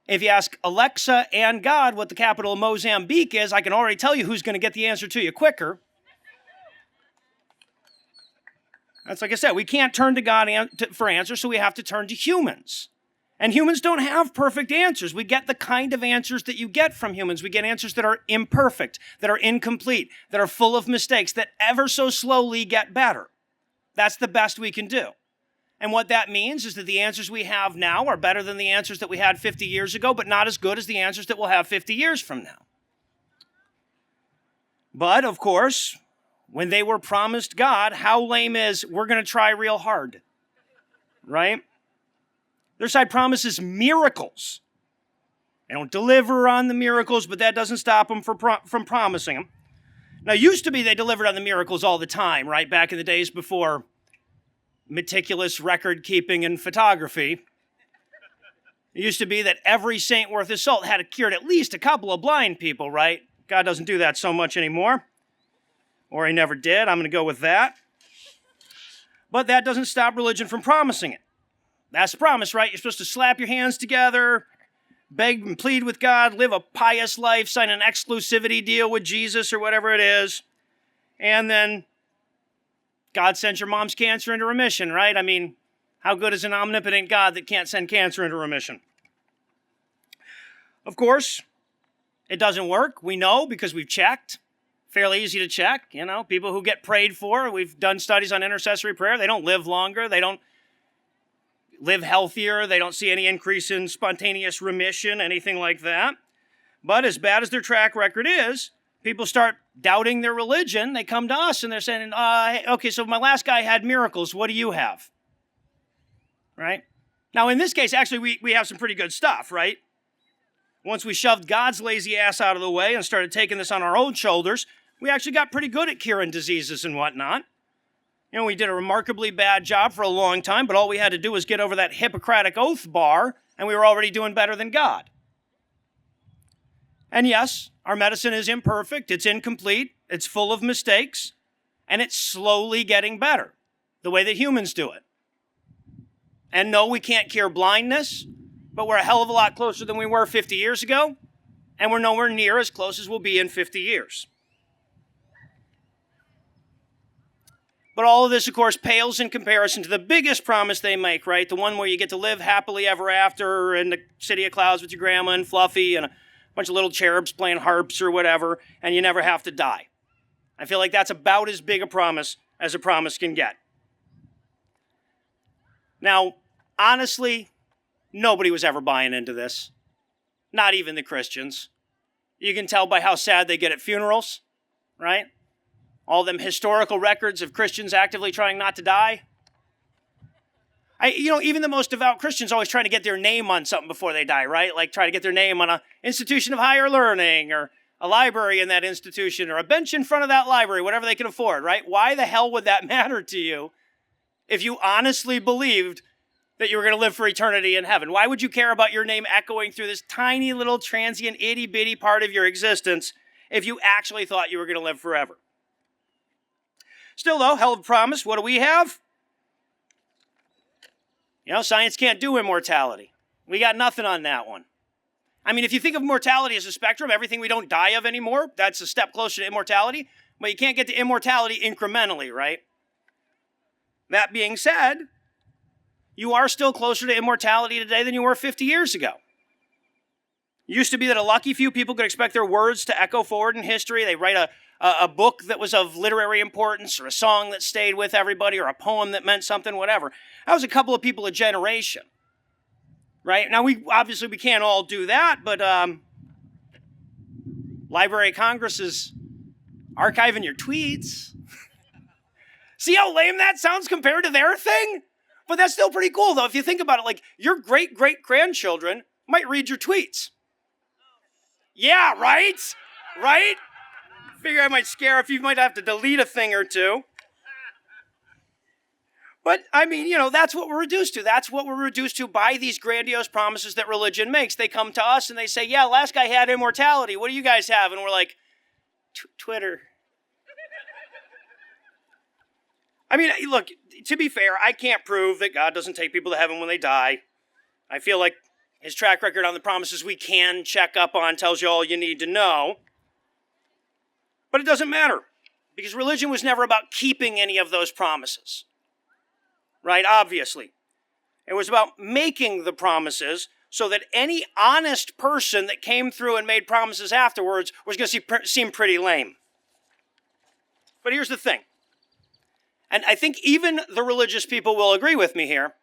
if you ask Alexa and God what the capital of Mozambique is, I can already tell you who's going to get the answer to you quicker. That's like I said, we can't turn to God for answers, so we have to turn to humans. And humans don't have perfect answers. We get the kind of answers that you get from humans. We get answers that are imperfect, that are incomplete, that are full of mistakes, that ever so slowly get better. That's the best we can do. And what that means is that the answers we have now are better than the answers that we had 50 years ago, but not as good as the answers that we'll have 50 years from now. But, of course, when they were promised God, how lame is, we're going to try real hard, right? Their side promises miracles. They don't deliver on the miracles, but that doesn't stop them from promising them. Now, it used to be they delivered on the miracles all the time, right? Back in the days before meticulous record keeping and photography. It used to be that every saint worth his salt had cured at least a couple of blind people, right? God doesn't do that so much anymore. Or he never did. I'm going to go with that. But that doesn't stop religion from promising it. That's the promise, right? You're supposed to slap your hands together, beg and plead with God, live a pious life, sign an exclusivity deal with Jesus or whatever it is, and then God sends your mom's cancer into remission, right? I mean, how good is an omnipotent God that can't send cancer into remission? Of course, it doesn't work. We know because we've checked. Fairly easy to check, people who get prayed for. We've done studies on intercessory prayer. They don't live longer. They don't live healthier. They don't see any increase in spontaneous remission, anything like that. But as bad as their track record is, people start doubting their religion. They come to us and they're saying, okay, so my last guy had miracles. What do you have? Right? Now, in this case, actually, we have some pretty good stuff, right? Once we shoved God's lazy ass out of the way and started taking this on our own shoulders, we actually got pretty good at curing diseases and whatnot. We did a remarkably bad job for a long time, but all we had to do was get over that Hippocratic oath bar, and we were already doing better than God. And yes, our medicine is imperfect, it's incomplete, it's full of mistakes, and it's slowly getting better, the way that humans do it. And no, we can't cure blindness, but we're a hell of a lot closer than we were 50 years ago, and we're nowhere near as close as we'll be in 50 years. But all of this, of course, pales in comparison to the biggest promise they make, right? The one where you get to live happily ever after in the city of clouds with your grandma and Fluffy and a bunch of little cherubs playing harps or whatever, and you never have to die. I feel like that's about as big a promise as a promise can get. Now, honestly, nobody was ever buying into this. Not even the Christians. You can tell by how sad they get at funerals, right? All them historical records of Christians actively trying not to die. Even the most devout Christians always trying to get their name on something before they die, right? Like try to get their name on an institution of higher learning or a library in that institution or a bench in front of that library, whatever they can afford, right? Why the hell would that matter to you if you honestly believed that you were going to live for eternity in heaven? Why would you care about your name echoing through this tiny little transient itty-bitty part of your existence if you actually thought you were going to live forever? Still, though, hell of a promise. What do we have? Science can't do immortality. We got nothing on that one. I mean, if you think of mortality as a spectrum, everything we don't die of anymore, that's a step closer to immortality. But you can't get to immortality incrementally, right? That being said, you are still closer to immortality today than you were 50 years ago. It used to be that a lucky few people could expect their words to echo forward in history. They write a book that was of literary importance, or a song that stayed with everybody, or a poem that meant something, whatever. That was a couple of people a generation, right? Now, we can't all do that, but Library of Congress is archiving your tweets. See how lame that sounds compared to their thing? But that's still pretty cool, though. If you think about it, like, your great-great-grandchildren might read your tweets. Yeah, right? Right? Figure I might scare if you might have to delete a thing or two. But, I mean, that's what we're reduced to. That's what we're reduced to by these grandiose promises that religion makes. They come to us and they say, yeah, last guy had immortality. What do you guys have? And we're like, Twitter. I mean, look, to be fair, I can't prove that God doesn't take people to heaven when they die. I feel like his track record on the promises we can check up on tells you all you need to know. But it doesn't matter, because religion was never about keeping any of those promises. Right? Obviously. It was about making the promises so that any honest person that came through and made promises afterwards was going to seem pretty lame. But here's the thing. And I think even the religious people will agree with me here.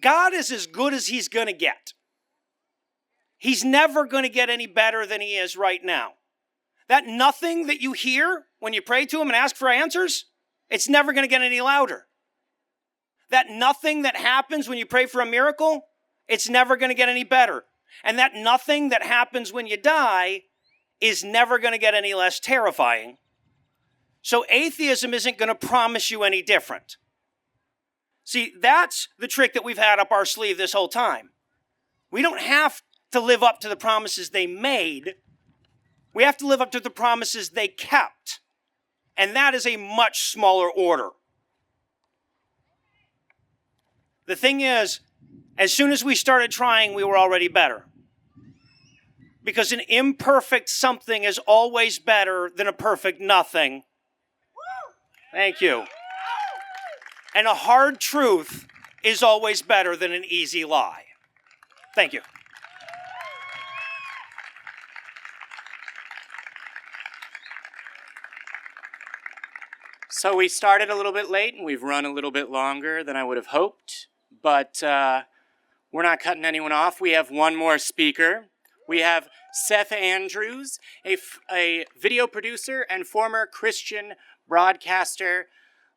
God is as good as he's going to get. He's never going to get any better than he is right now. That nothing that you hear when you pray to him and ask for answers, it's never going to get any louder. That nothing that happens when you pray for a miracle, it's never going to get any better. And that nothing that happens when you die is never going to get any less terrifying. So atheism isn't going to promise you any different. See, that's the trick that we've had up our sleeve this whole time. We don't have to live up to the promises they made. We have to live up to the promises they kept. And that is a much smaller order. The thing is, as soon as we started trying, we were already better. Because an imperfect something is always better than a perfect nothing. Thank you. And a hard truth is always better than an easy lie. Thank you. So we started a little bit late and we've run a little bit longer than I would have hoped, but we're not cutting anyone off. We have one more speaker. We have Seth Andrews, a video producer and former Christian broadcaster.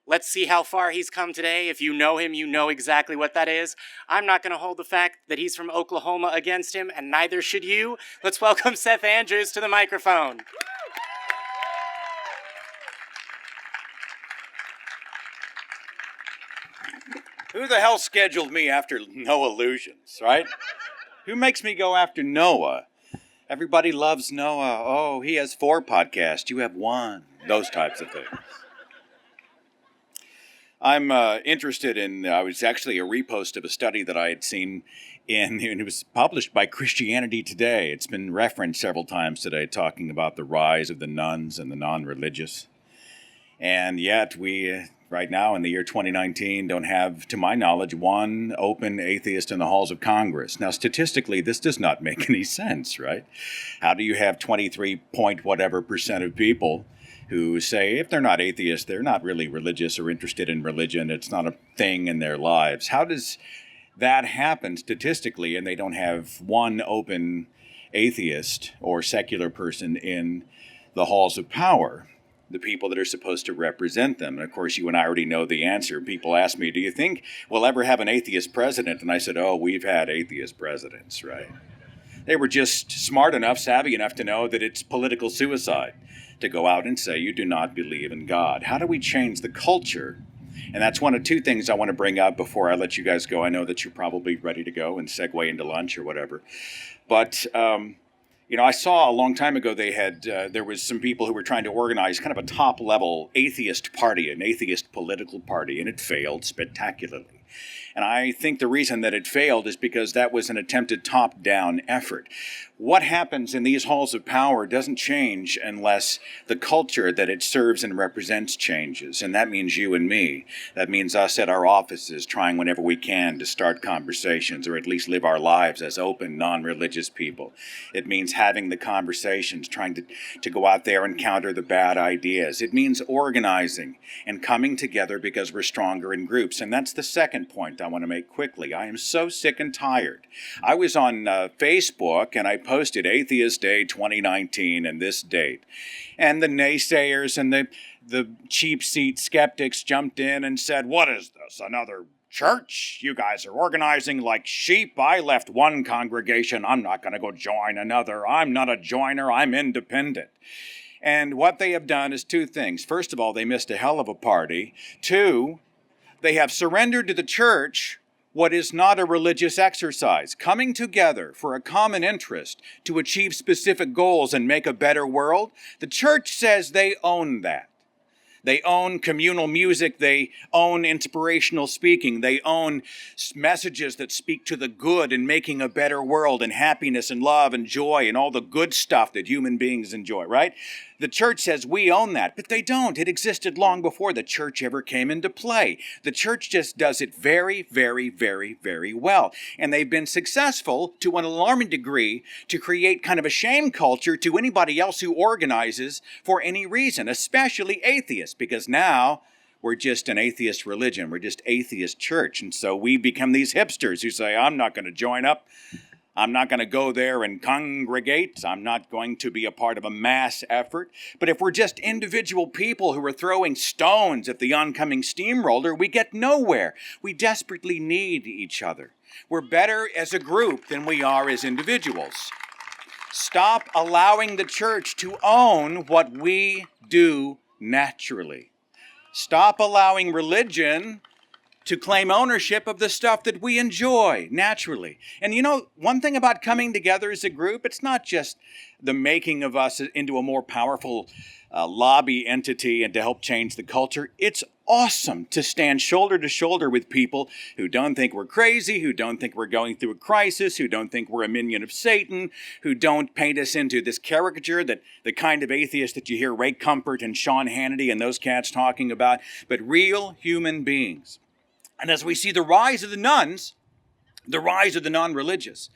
Let's see how far he's come today. If you know him, you know exactly what that is. I'm not going to hold the fact that he's from Oklahoma against him, and neither should you. Let's welcome Seth Andrews to the microphone. Who the hell scheduled me after No Illusions, right? Who makes me go after Noah? Everybody loves Noah. Oh, he has 4 podcasts. You have 1. Those types of things. I'm interested in, I was actually a repost of a study that I had seen and it was published by Christianity Today. It's been referenced several times today, talking about the rise of the nuns and the non-religious. And yet we, right now in the year 2019, don't have, to my knowledge, one open atheist in the halls of Congress. Now, statistically, this does not make any sense, right? How do you have 23 point whatever % of people who say if they're not atheists, they're not really religious or interested in religion. It's not a thing in their lives. How does that happen statistically, and they don't have one open atheist or secular person in the halls of power, the people that are supposed to represent them? And of course, you and I already know the answer. People ask me, do you think we'll ever have an atheist president? And I said, oh, we've had atheist presidents, right? They were just smart enough, savvy enough to know that it's political suicide to go out and say you do not believe in God. How do we change the culture? And that's one of two things I want to bring up before I let you guys go. I know that you're probably ready to go and segue into lunch or whatever. But, I saw a long time ago there was some people who were trying to organize kind of a top-level atheist party, an atheist political party, and it failed spectacularly. And I think the reason that it failed is because that was an attempted top-down effort. What happens in these halls of power doesn't change unless the culture that it serves and represents changes. And that means you and me. That means us at our offices trying whenever we can to start conversations or at least live our lives as open, non-religious people. It means having the conversations, trying to go out there and counter the bad ideas. It means organizing and coming together because we're stronger in groups. And that's the second point I want to make quickly. I am so sick and tired. I was on Facebook and I posted Atheist Day 2019 and this date. And the naysayers and the cheap seat skeptics jumped in and said, what is this, another church? You guys are organizing like sheep. I left one congregation. I'm not going to go join another. I'm not a joiner. I'm independent. And what they have done is two things. First of all, they missed a hell of a party. Two, they have surrendered to the church what is not a religious exercise, coming together for a common interest to achieve specific goals and make a better world. The church says they own that. They own communal music. They own inspirational speaking. They own messages that speak to the good and making a better world and happiness and love and joy and all the good stuff that human beings enjoy, right? The church says we own that, but they don't. It existed long before the church ever came into play. The church just does it very, very, very, very well. And they've been successful to an alarming degree to create kind of a shame culture to anybody else who organizes for any reason, especially atheists, because now we're just an atheist religion. We're just atheist church. And so we become these hipsters who say, I'm not going to join up. I'm not going to go there and congregate. I'm not going to be a part of a mass effort. But if we're just individual people who are throwing stones at the oncoming steamroller, we get nowhere. We desperately need each other. We're better as a group than we are as individuals. Stop allowing the church to own what we do naturally. Stop allowing religion to claim ownership of the stuff that we enjoy naturally. And one thing about coming together as a group, it's not just the making of us into a more powerful lobby entity and to help change the culture. It's awesome to stand shoulder to shoulder with people who don't think we're crazy, who don't think we're going through a crisis, who don't think we're a minion of Satan, who don't paint us into this caricature that the kind of atheist that you hear Ray Comfort and Sean Hannity and those cats talking about, but real human beings. And as we see the rise of the nuns, the rise of the non-religious,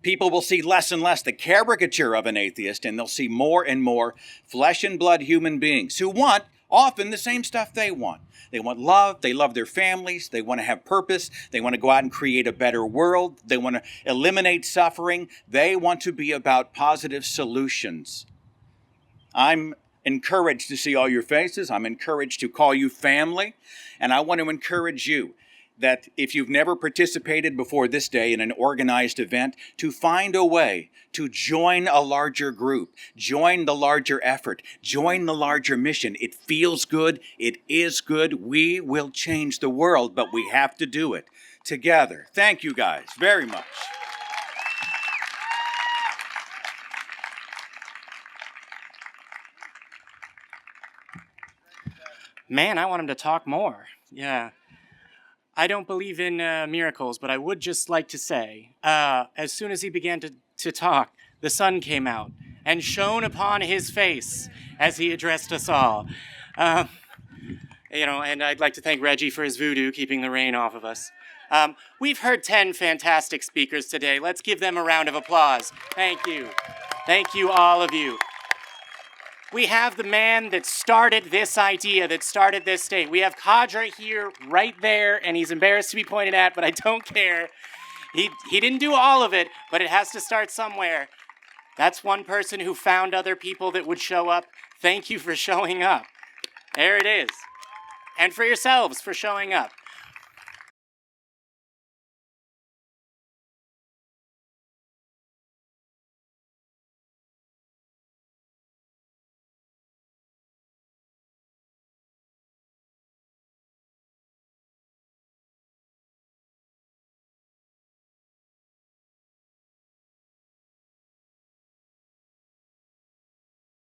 people will see less and less the caricature of an atheist, and they'll see more and more flesh and blood human beings who want often the same stuff they want. They want love, they love their families, they want to have purpose, they want to go out and create a better world, they want to eliminate suffering, they want to be about positive solutions. I'm encouraged to see all your faces, I'm encouraged to call you family, and I want to encourage you that if you've never participated before this day in an organized event, to find a way to join a larger group, join the larger effort, join the larger mission. It feels good. It is good. We will change the world, but we have to do it together. Thank you guys very much. Man, I want him to talk more. Yeah. I don't believe in miracles, but I would just like to say, as soon as he began to talk, the sun came out and shone upon his face as he addressed us all. And I'd like to thank Reggie for his voodoo, keeping the rain off of us. We've heard 10 fantastic speakers today. Let's give them a round of applause. Thank you. Thank you, all of you. we have the man that started this idea, that started this state. We have Kadra here, right there, and he's embarrassed to be pointed at, but I don't care. He didn't do all of it, but it has to start somewhere. That's one person who found other people that would show up. Thank you for showing up. There it is. And for yourselves for showing up.